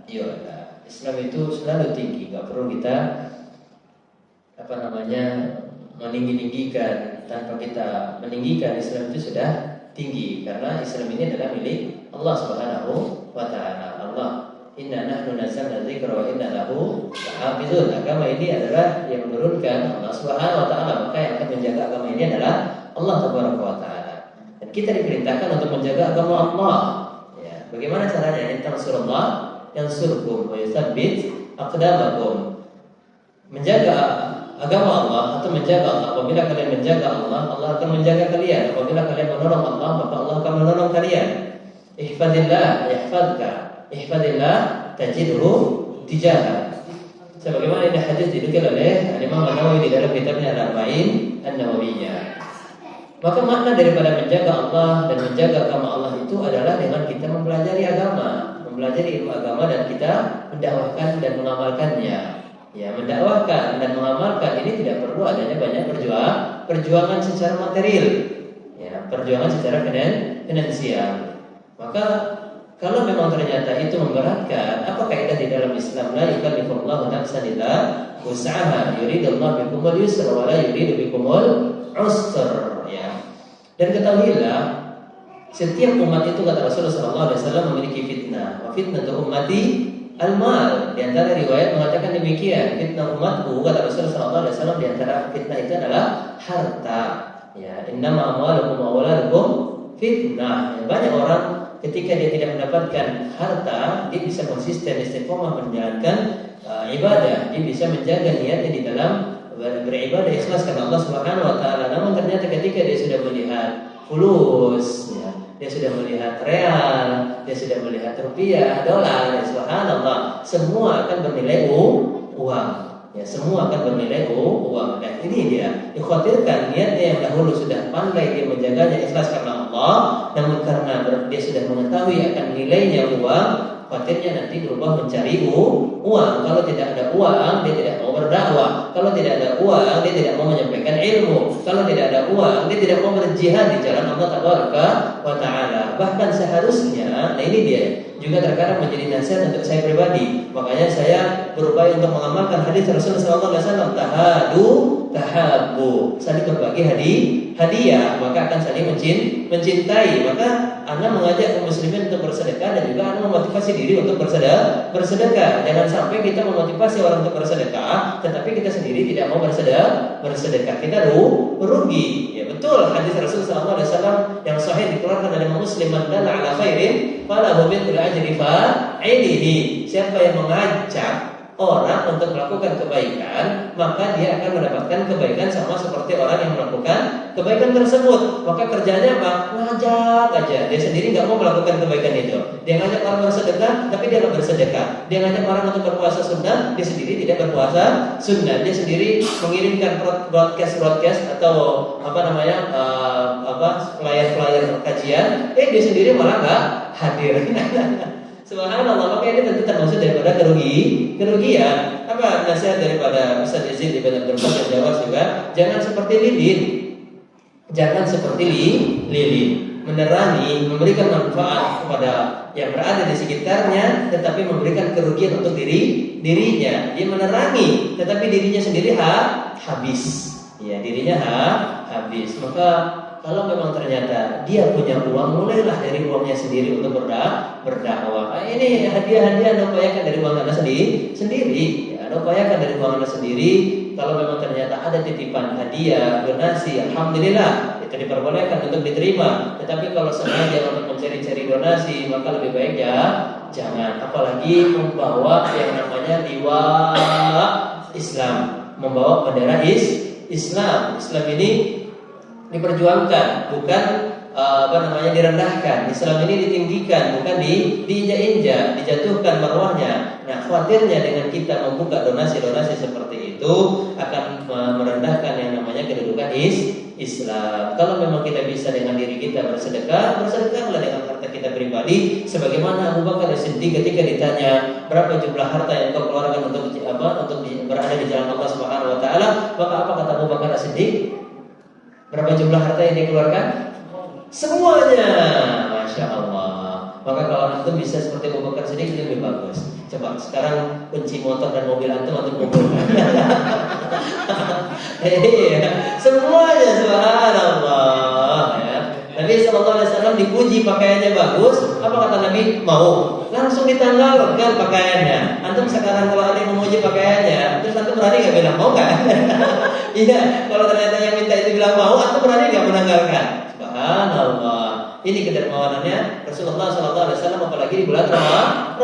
yu'la. Islam itu selalu tinggi, enggak perlu kita meninggi-tinggikan. Tanpa kita meninggikan, Islam itu sudah tinggi, karena Islam ini adalah milik Allah Subhanahu wa taala. Allah, inna nahnu nazzalna dzikra wa inna lahu lahafizun. Agama ini adalah yang menurunkan Allah Subhanahu wa taala, maka yang akan menjaga agama ini adalah Allah Tabaraka wa taala. Kita diperintahkan untuk menjaga agama Allah. Ya, bagaimana caranya? Intansurullah yansurkum wa yutsabbit aqdamakum. Menjaga agama Allah atau menjaga Allah. Apabila kalian menjaga Allah, Allah akan menjaga kalian. Apabila kalian menolong Allah, maka Allah akan menolong kalian. Ihfadillah yahfadka. Ihfadillah tajidhu tijahak. Sebagaimana ini hadis dinukil oleh Imam An-Nawawi di dalam kitabnya Al-Arba'in An-Nawawiyah. Maka makna daripada menjaga Allah dan menjaga agama Allah itu adalah dengan kita mempelajari agama, mempelajari ilmu agama, dan kita mendakwahkan dan mengamalkannya. Ya, mendakwahkan dan mengamalkan ini tidak perlu adanya banyak perjuangan secara material. Ya, perjuangan secara finansial. Maka kalau memang ternyata itu memberatkan, apa kaidah di dalam Islam? La yukallifullahu nafsan illa wus'aha, yuridullahu bikumul yusra wa la yuridu bikumul usra. Ya. Dan ketahuilah, setiap umat itu, kata Rasulullah SAW, memiliki fitnah. Wa fitnatu ummati al-mal. Di antara riwayat mengatakan demikian, fitnah umatku kata Rasulullah SAW, di antara fitnah itu adalah harta. Ya, innama amwalukum wa auladukum fitnah. Ya, banyak orang ketika dia tidak mendapatkan harta, dia bisa konsisten istiqomah menjalankan ibadah, dia bisa menjaga niatnya di dalam beribadah ikhlas karena Allah Subhanahu wa taala. Namun ternyata ketika dia sudah melihat fulus, ya, dia sudah melihat real, dia sudah melihat rupiah, dolar, ya, subhanallah, semua akan bernilai uang. Ya, semua akan bernilai uang. Dan ini dia dikhawatirkan niatnya yang dahulu sudah pandai dia menjaganya ikhlas karena Allah, namun karena dia sudah mengetahui akan nilainya uang, khawatirnya nanti berubah mencari uang. Kalau tidak ada uang, dia tidak mau berdakwah. Kalau tidak ada uang, dia tidak mau menyampaikan ilmu. Kalau tidak ada uang, dia tidak mau berjihad di jalan Allah Tabaraka wa Ta'ala. Bahkan seharusnya, nah ini dia, juga terkadang menjadi nasihat untuk saya pribadi. Makanya saya berupaya untuk mengamalkan hadis Rasulullah SAW, tahadu tahabu, saling berbagi hadiah, maka akan saling mencintai. Maka Anda mengajak kaum muslimin untuk bersedekah dan juga Anda memotivasi diri untuk bersedekah. Jangan sampai kita memotivasi orang untuk bersedekah, tetapi kita sendiri tidak mau bersedekah. Kita rugi. Ya betul, hadis Rasulullah SAW yang sahih dikeluarkan oleh Muslim, man dalla ala khairin falahu mithlu ajri fa'ilihi. Siapa yang mengajak orang untuk melakukan kebaikan, maka dia akan mendapatkan kebaikan sama seperti orang yang melakukan kebaikan tersebut. Maka kerjanya apa? Ngajak aja. Dia sendiri nggak mau melakukan kebaikan itu. Dia ngajak orang bersedekah, tapi dia nggak bersedekah. Dia ngajak orang untuk berpuasa sunnah, dia sendiri tidak berpuasa sunnah. Dia sendiri mengirimkan broadcast atau flyer kajian. Dia sendiri malah nggak hadir. Subhanallah, maka ini tentu termasuk daripada kerugian. Apa nasihat daripada Ustaz Yazid Ibn Abdul Qadir Jawas juga? Jangan seperti lilin. Jangan seperti lilin. Menerangi, memberikan manfaat kepada yang berada di sekitarnya, tetapi memberikan kerugian untuk dirinya. Dia menerangi, tetapi dirinya sendiri habis. Ya, dirinya habis. Maka kalau memang ternyata dia punya uang, mulailah dari uangnya sendiri untuk berdakwah. Ini hadiah-hadiah Anda upayakan dari uang Anda sendiri. Ya, Anda upayakan dari uang Anda sendiri. Kalau memang ternyata ada titipan hadiah, donasi, alhamdulillah, itu diperbolehkan untuk diterima. Tetapi kalau sengaja untuk mencari-cari donasi, maka lebih baik ya jangan. Apalagi membawa yang namanya liwa Islam, membawa bendera Islam. Islam ini diperjuangkan, bukan direndahkan. Islam ini ditinggikan, bukan diinjak-injak, dijatuhkan marwahnya. Nah, khawatirnya dengan kita membuka donasi-donasi seperti itu akan merendahkan yang namanya kedudukan Islam. Kalau memang kita bisa dengan diri kita bersedekahlah dengan harta kita pribadi. Sebagaimana Abu Bakar As-Siddiq ketika ditanya berapa jumlah harta yang kau keluarkan untuk berada di jalan Allah Subhanahu Wa Taala, maka apa kata Abu Bakar As-Siddiq? Berapa jumlah harta yang dikeluarkan? Semuanya, Masya Allah. Maka kalau antum bisa seperti Abu Bakar Siddiq lebih bagus. Coba sekarang kunci motor dan mobil antum kumpulkan. Iya, semuanya, subhanallah. Ya. Nabi SAW dipuji pakaiannya bagus. Apa kata Nabi? Mau. Langsung ditanggalkan pakaiannya. Antum sekarang kalau ada yang memuji pakaiannya, terus antum berani nggak bilang mau nggak? Iya. Kalau ternyata yang minta itu bilang mau, antum berani nggak menanggalkan? Subhanallah. Ini kedermawanannya Rasulullah SAW, apalagi di bulan Ramadan.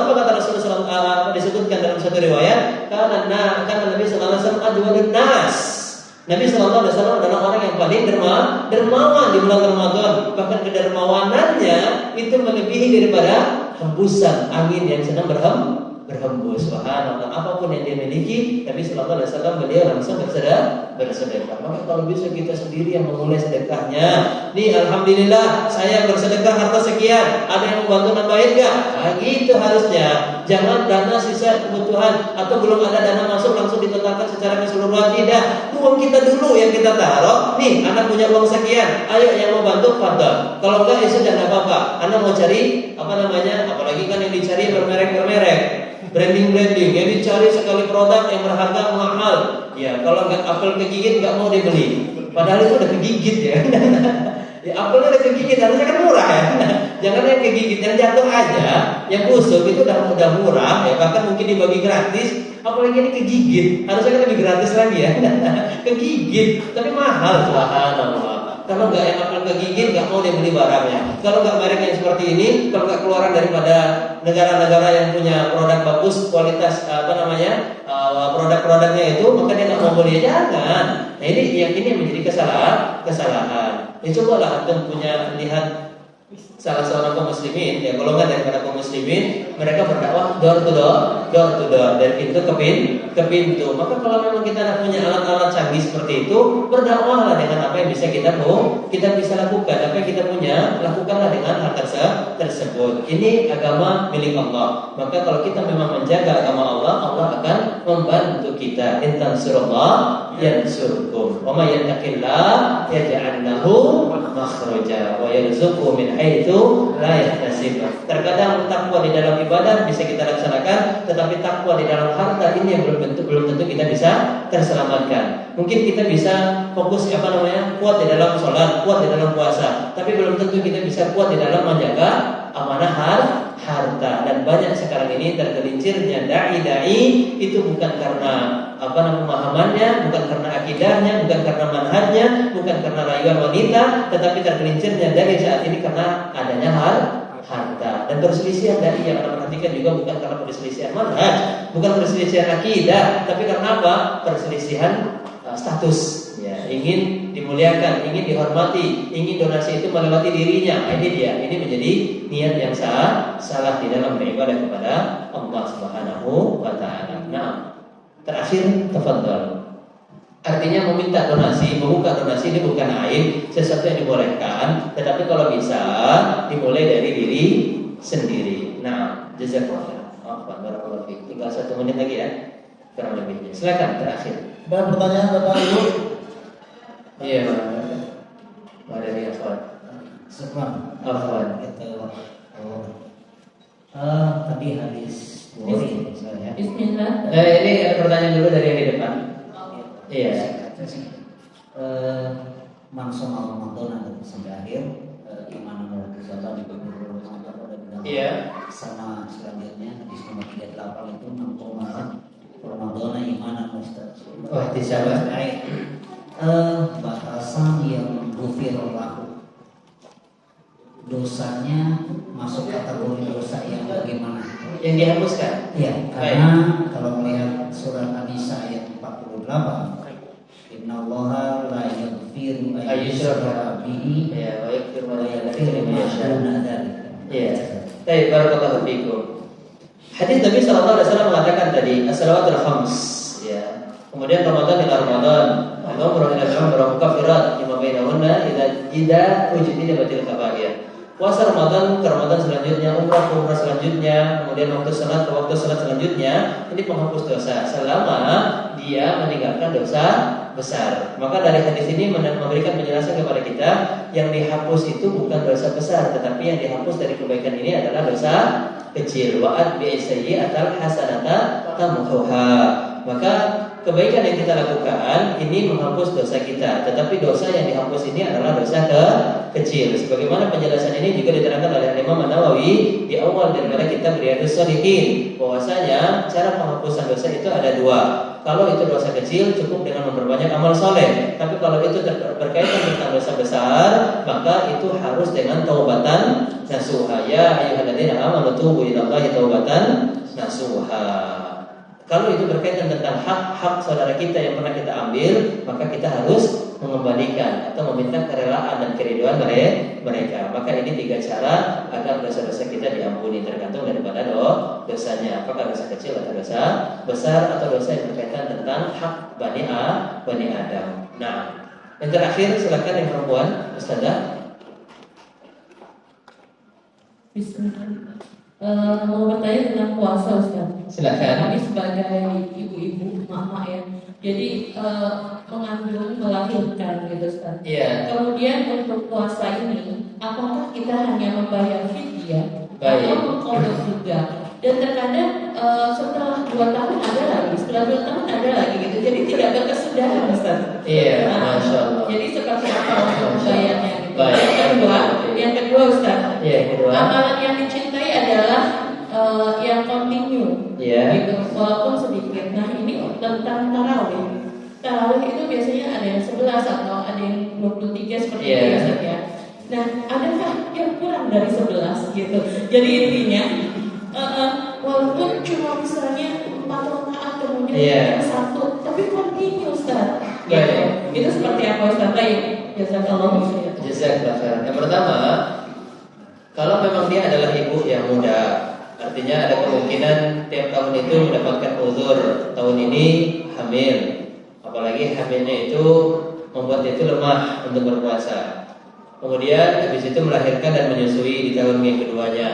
Apa kata Rasulullah SAW? Disebutkan dalam satu riwayat, karena Nabi SAW adwadun nas. Nabi SAW adalah orang yang paling dermawan di bulan Ramadan. Bahkan kedermawanannya itu melebihi daripada hembusan angin yang sedang berhembus. Subhanallah. Apapun yang dia miliki, Nabi SAW beliau langsung bersedekah. Maka kalau bisa kita sendiri yang memulai sedekahnya. Nih, alhamdulillah saya bersedekah harta sekian. Ada yang membantu nambahin nggak? Nah, gitu harusnya. Jangan dana sisa kebutuhan atau belum ada dana masuk langsung ditetapkan secara keseluruhan. Tidak. Uang kita dulu yang kita taruh. Nih, anak punya uang sekian. Ayo yang mau bantu pada. Kalau enggak ya sudah nggak apa-apa. Anda mau cari apalagi kan yang dicari bermerek. Branding yang dicari sekali produk yang berharga mahal. Ya, kalau nggak apel kegigit nggak mau dibeli. Padahal itu udah kegigit ya. Ya apelnya udah kegigit, harusnya kan murah ya. Jangan yang kegigit, yang jatuh aja, yang busuk itu udah murah ya, bahkan mungkin dibagi gratis. Apalagi ini kegigit, harusnya kan lebih gratis lagi ya. Kegigit, tapi mahal, subhanallah. Kalau nggak enak kegigit, nggak mau dia beli barangnya. Kalau nggak merek yang seperti ini, kalau nggak keluaran daripada negara-negara yang punya produk bagus, kualitas produk-produknya itu, maka dia nggak mau beli. Jangan. Nah ini yang menjadi kesalahan. Ya cobalah antum punya lihat salah seorang kaum muslimin, ya golongan daripada kaum muslimin, mereka berdakwah door to door, dari pintu ke pintu. Maka kalau memang kita tidak punya alat-alat canggih seperti itu, berdakwahlah dengan apa yang bisa kita bisa lakukan. Apa yang kita punya, lakukanlah dengan hal tersebut. Ini agama milik Allah. Maka kalau kita memang menjaga agama Allah, Allah akan membantu kita. In tansurullah yansurkum. Wa may yattaqillah yaj'al lahu makhraja wa yarzuqhu min haitsu la yahtasib. Terkadang takwa di dalam ibadah bisa kita laksanakan, tetapi takwa di dalam harta ini yang belum tentu kita bisa terselamatkan. Mungkin kita bisa fokus kuat di dalam sholat, kuat di dalam puasa, tapi belum tentu kita bisa kuat di dalam menjaga amanah harta. Dan banyak sekarang ini tergelincirnya dai itu bukan karena pemahamannya, bukan karena akidahnya, bukan karena manhajnya, bukan karena rayuan wanita, tetapi tergelincirnya dai saat ini karena adanya harta. Dan perselisihan dai yang Anda perhatikan juga bukan karena perselisihan manhaj, bukan perselisihan akidah, tapi karena apa? Perselisihan status. Ya, ingin dimuliakan, ingin dihormati, ingin donasi itu melewati dirinya. Ini dia. Ini menjadi niat yang salah di dalam beribadah kepada Allah Subhanahu wa taala. Nah, terakhir tafadhal. Artinya meminta donasi, membuka donasi ini bukan aib, sesuatu yang dibolehkan, tetapi kalau bisa dimulai dari diri sendiri. Nah, jazakallah. Barakallahu fiik. Tinggal 1 menit lagi ya. Kurang lebihnya. Silakan terakhir. Ada pertanyaan Bapak Ibu? Iya, Pak dari Afwan. Afwan. Tadi hadis Bukhari misalnya. Bismillah. Ini ada pertanyaan dulu dari yang di depan. Iya. Langsung Ramadan atau sampai akhir iman dan kesehatan di bulan Ramadan dan Iya. sama selanjutnya hadis nomor 38 itu Ramadan iman dan Ustaz. Wah, disabah. Batasan yang ghufirallahu, dosanya masuk kategori dosa yang bagaimana? Yang dihapuskan. Ya, karena kalau melihat surat An-Nisa ayat 48, innallaha la yaghfiru an yushraka bihi Ya, wa yaghfiru ma wa la yaghfiru ma duna dzalika. Iya. Baik, barakallahu fiikum. Hadis Nabi sallallahu alaihi wasallam mengatakan tadi, as-salawatul khams, ya. Kemudian Ramadan ila Ramadan, al-umrah ila al-umrah, kafirat lima bainahunna idza ujtinibatil kaba'ir. Puasa Ramadan ke Ramadan selanjutnya, umrah ke umrah selanjutnya, kemudian waktu salat ke waktu salat selanjutnya, ini penghapus dosa selama dia meninggalkan dosa besar. Maka dari hadis ini memberikan penjelasan kepada kita, yang dihapus itu bukan dosa besar, tetapi yang dihapus dari kebaikan ini adalah dosa kecil. Wa'at bi'isayyi'atal hasanata tamhuha. Maka kebaikan yang kita lakukan ini menghapus dosa kita, tetapi dosa yang dihapus ini adalah dosa kecil. Sebagaimana penjelasan ini juga diterangkan oleh Imam An-Nawawi di awal daripada kitab Riyadhus Shalihin, bahwasanya cara penghapusan dosa itu ada 2. Kalau itu dosa kecil cukup dengan memperbanyak amal soleh, tapi kalau itu berkaitan dengan dosa besar, maka itu harus dengan taubatan nasuha. Ya ayyuhalladzina amanu tubu ilallahi taubatan nasuha. Kalau itu berkaitan tentang hak-hak saudara kita yang pernah kita ambil, maka kita harus mengembalikan atau meminta kerelaan dan keriduan mereka. Maka ini 3 cara agar dosa-dosa kita diampuni, tergantung daripada dosanya. Apakah dosa kecil atau dosa besar, atau dosa yang berkaitan tentang hak Bani Adam. Nah, yang terakhir silakan yang perempuan, Ustazah. Bismillah. Mau bertanya tentang puasa, Ustaz. Silakan. Kami sebagai ibu-ibu, mama ya, jadi mengandung, melahirkan gitu, Ustaz. Iya. Kemudian untuk puasa ini, apakah kita hanya membayar fidyah Baik. atau mengqadha juga? Dan terkadang setelah 2 tahun ada lagi, setelah 2 tahun ada lagi gitu. Jadi tidak berkesudahan, Ustaz. Iya, Masya Allah. Jadi seperti apa untuk membayarnya gitu. Baik. Yang kedua Ustaz, Ya, yang kedua. Amalan yang dicintai adalah yang continue, Ya. gitu, walaupun sedikit. Nah ini tentang tarawih. Tarawih itu biasanya ada yang 11 atau ada yang 23 seperti itu ya, Ustaz ya. Nah, adakah yang kurang dari 11 gitu? Jadi intinya, walaupun cuma misalnya 4 rakaat kemudian satu, tapi continue Ustaz. Gitu. Itu seperti apa Ustaz? Baik, jazakallahu khairan. Jazakallahu. Yang pertama, kalau memang dia adalah ibu yang muda, artinya ada kemungkinan tiap tahun itu mendapatkan uzur. Tahun ini hamil, apalagi hamilnya itu membuat dia itu lemah untuk berpuasa. Kemudian habis itu melahirkan dan menyusui di tahun yang keduanya.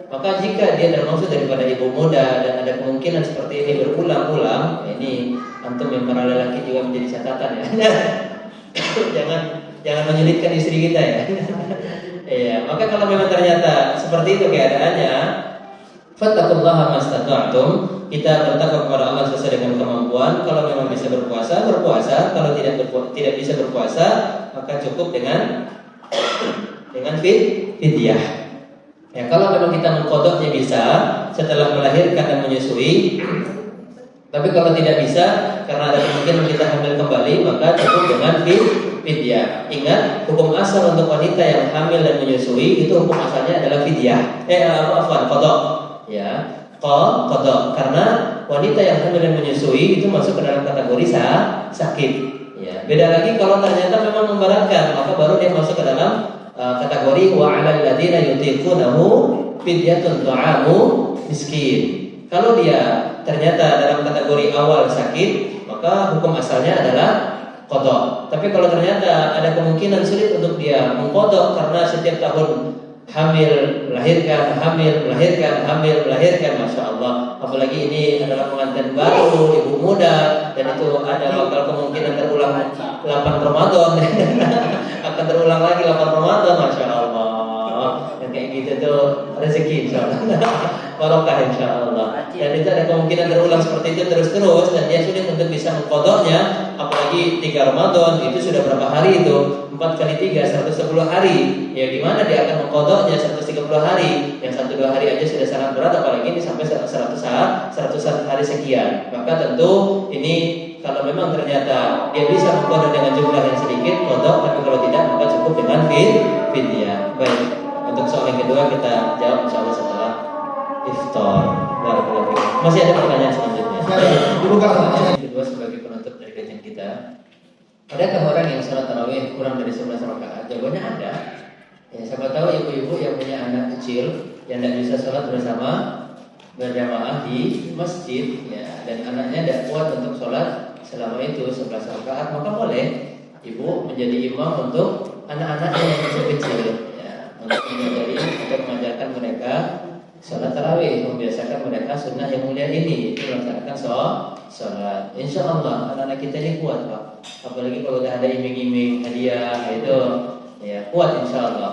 Maka jika dia termasuk daripada ibu muda dan ada kemungkinan seperti ini berulang-ulang, ini antum yang para lelaki juga menjadi catatan ya. jangan menyulitkan istri kita ya. Iya, maka kalau memang ternyata seperti itu keadaannya, fattaqullaha mastata'tum, kita bertakwa kepada Allah sesuai dengan kemampuan. Kalau memang bisa berpuasa, berpuasa. Kalau tidak bisa berpuasa, maka cukup dengan fidyah. Ya, kalau memang kita mengkodoknya bisa setelah melahirkan dan menyusui. Tapi kalau tidak bisa karena ada kemungkinan kita hamil kembali, maka cukup dengan fidyah. Ingat, hukum asal untuk wanita yang hamil dan menyusui itu hukum asalnya adalah fidyah. Qadha. Ya, qadha. Karena wanita yang hamil dan menyusui itu masuk ke dalam kategori sakit. Ya, beda lagi kalau ternyata memang memberatkan, maka baru dia masuk ke dalam kategori wa 'alal ladzina yutiqunahu fidyatun ta'amu miskin. Kalau dia ternyata dalam kategori awal sakit, maka hukum asalnya adalah qadha. Tapi kalau ternyata ada kemungkinan sulit untuk dia mengqadha karena setiap tahun hamil melahirkan, masya Allah. Apalagi ini adalah pengantin baru, ibu muda, dan itu ada bakal kemungkinan terulang 8 Ramadan. Akan terulang lagi 8 Ramadan, masya Allah. Yang kayak gitu tuh rezeki insya Allah. Barokah insya Allah. Dan itu ada kemungkinan terulang seperti itu terus-terus, dan dia sulit untuk bisa mengkodoknya. Apalagi 3 Ramadan itu sudah berapa hari itu? 4 kali 3 110 hari. Ya gimana dia akan mengkodoknya 130 hari? Yang 1-2 hari aja sudah sangat berat, apalagi ini sampai 100 hari sekian. Maka tentu ini kalau memang ternyata dia bisa mengkodok dengan jumlah yang sedikit, kodok. Tapi kalau tidak, maka cukup dengan fidyah. Baik, untuk soal yang kedua kita jawab insya Allah setelah iftar. Masih ada pertanyaan selanjutnya? Yang kedua sebagai penutup dari kajian kita, adakah orang yang salat tarawih kurang dari 11 rakaat? Jawabannya ada. Ya, siapa tahu ibu-ibu yang punya anak kecil yang tidak bisa salat bersama berjamaah di masjid, ya, dan anaknya tidak kuat untuk salat selama itu 11 rakaat, maka boleh ibu menjadi imam untuk anak-anaknya yang masih kecil, ya, untuk mengajarkan mereka salat tarawih, membiasakan mereka sunnah yang mulia ini, itu melaksanakan salat. Insya Allah anak-anak kita ini kuat, Pak. Apalagi kalau udah ada iming-iming hadiah itu, ya kuat insya Allah.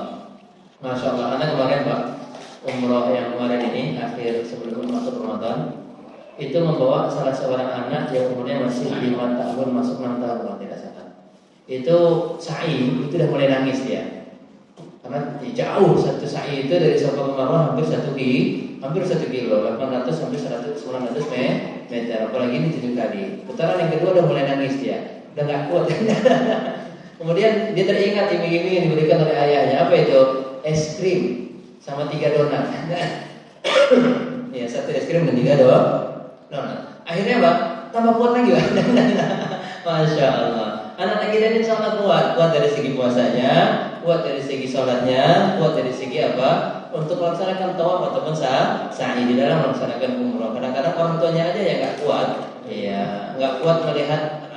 Masya Allah. Anak kemarin Pak, umroh yang kemarin ini akhir sebelum masuk Ramadan, itu membawa salah seorang anak yang umurnya masih 5 tahun masuk 6 tahun kalau tidak salah. Itu sa'i, itu udah mulai nangis dia. Karena jauh satu sa'i itu dari Safa ke Marwah hampir 1 kilo, 800 sampai 900 meter. Apalagi ini 7 kali. Putaran yang kedua udah mulai nangis dia, udah nggak kuat. Kemudian dia teringat iming-iming yang diberikan oleh ayahnya. Apa itu? Es krim sama 3 donat. Ya, 1 es krim dan 3 donat. Akhirnya Pak, tambah kuat lagi Pak. Masya Allah. Anak-anak kita ini sangat kuat dari segi puasanya, kuat dari segi sholatnya, kuat dari segi apa? Untuk melaksanakan tawaf ataupun sa'i di dalam melaksanakan umroh. Kadang-kadang orang tuanya aja yang nggak kuat, iya, nggak kuat melihat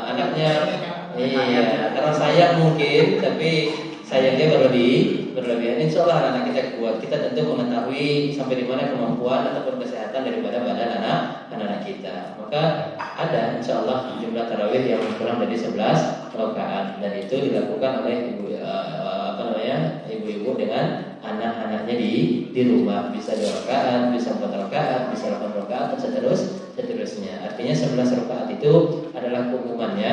anaknya, iya, karena sayang mungkin, tapi sayangnya berlebihan. Insya Allah anak kita kuat. Kita tentu mengetahui sampai di mana kemampuan ataupun kesehatan daripada badan anak-anak kita. Maka ada insya Allah jumlah tarawih yang kurang dari 11 rakaat, dan itu dilakukan oleh ibu-ibu dengan anak-anaknya di rumah. Bisa 2 rakaat, bisa 4 rakaat, bisa 8 rakaat, dan seterusnya. Artinya 11 rakaat itu adalah hukumannya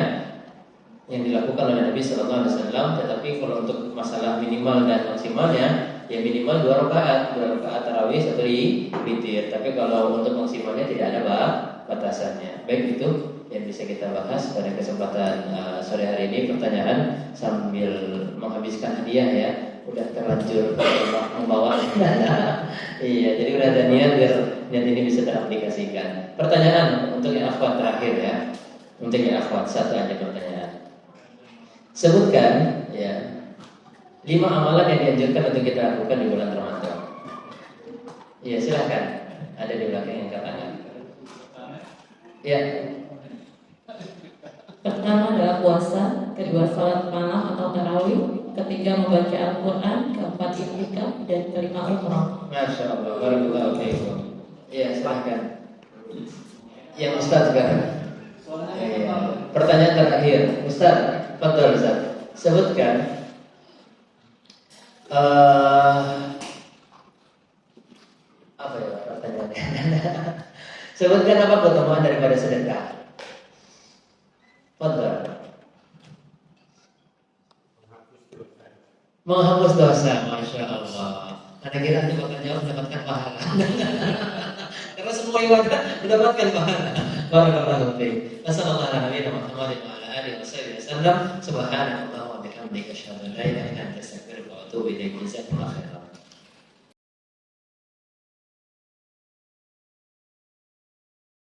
yang dilakukan oleh Nabi Sallallahu Alaihi Wasallam. Tetapi kalau untuk masalah minimal dan maksimalnya, ya minimal 2 rakaat tarawih, 1 witir. Tapi kalau untuk maksimalnya tidak ada batasannya. Baik, itu yang bisa kita bahas pada kesempatan sore hari ini. Pertanyaan sambil menghabiskan hadiah ya. Udah terlanjur membawa iya, jadi udah ada niat biar niat ini bisa teraplikasikan. Pertanyaan untuk yang akhwat terakhir ya. Untuk yang akhwat, satu aja pertanyaan. Sebutkan ya 5 amalan yang dianjurkan untuk kita lakukan di bulan Ramadan. Iya, silakan. Ada di belakang yang katakan. Ya. Pertama adalah puasa, kedua salat malam atau tarawih, ketiga membaca Al-Quran, keempat i'tikaf, dan kelima umrah. Masya Allah, barakallahu fiikum. Iya, silakan. Yang Ustaz sekarang. Pertanyaan terakhir, Ustaz, betul Ustaz. Sebutkan apa ya pertanyaannya? Sebutkan apa keutamaan daripada sedekah? Betul. Menghapus dosa, Masya Allah. Anda kira nanti bakal jawab mendapatkan pahala. Karena semua ibadah mendapatkan pahala. Barakallahu fiik. Wassalamualaikum warahmatullahi wabarakatuh. Subhanallah wa bihamdika asyhadu an la ilaha illa anta astaghfiruka wa atubu ilaik. Jazakumullah khairan.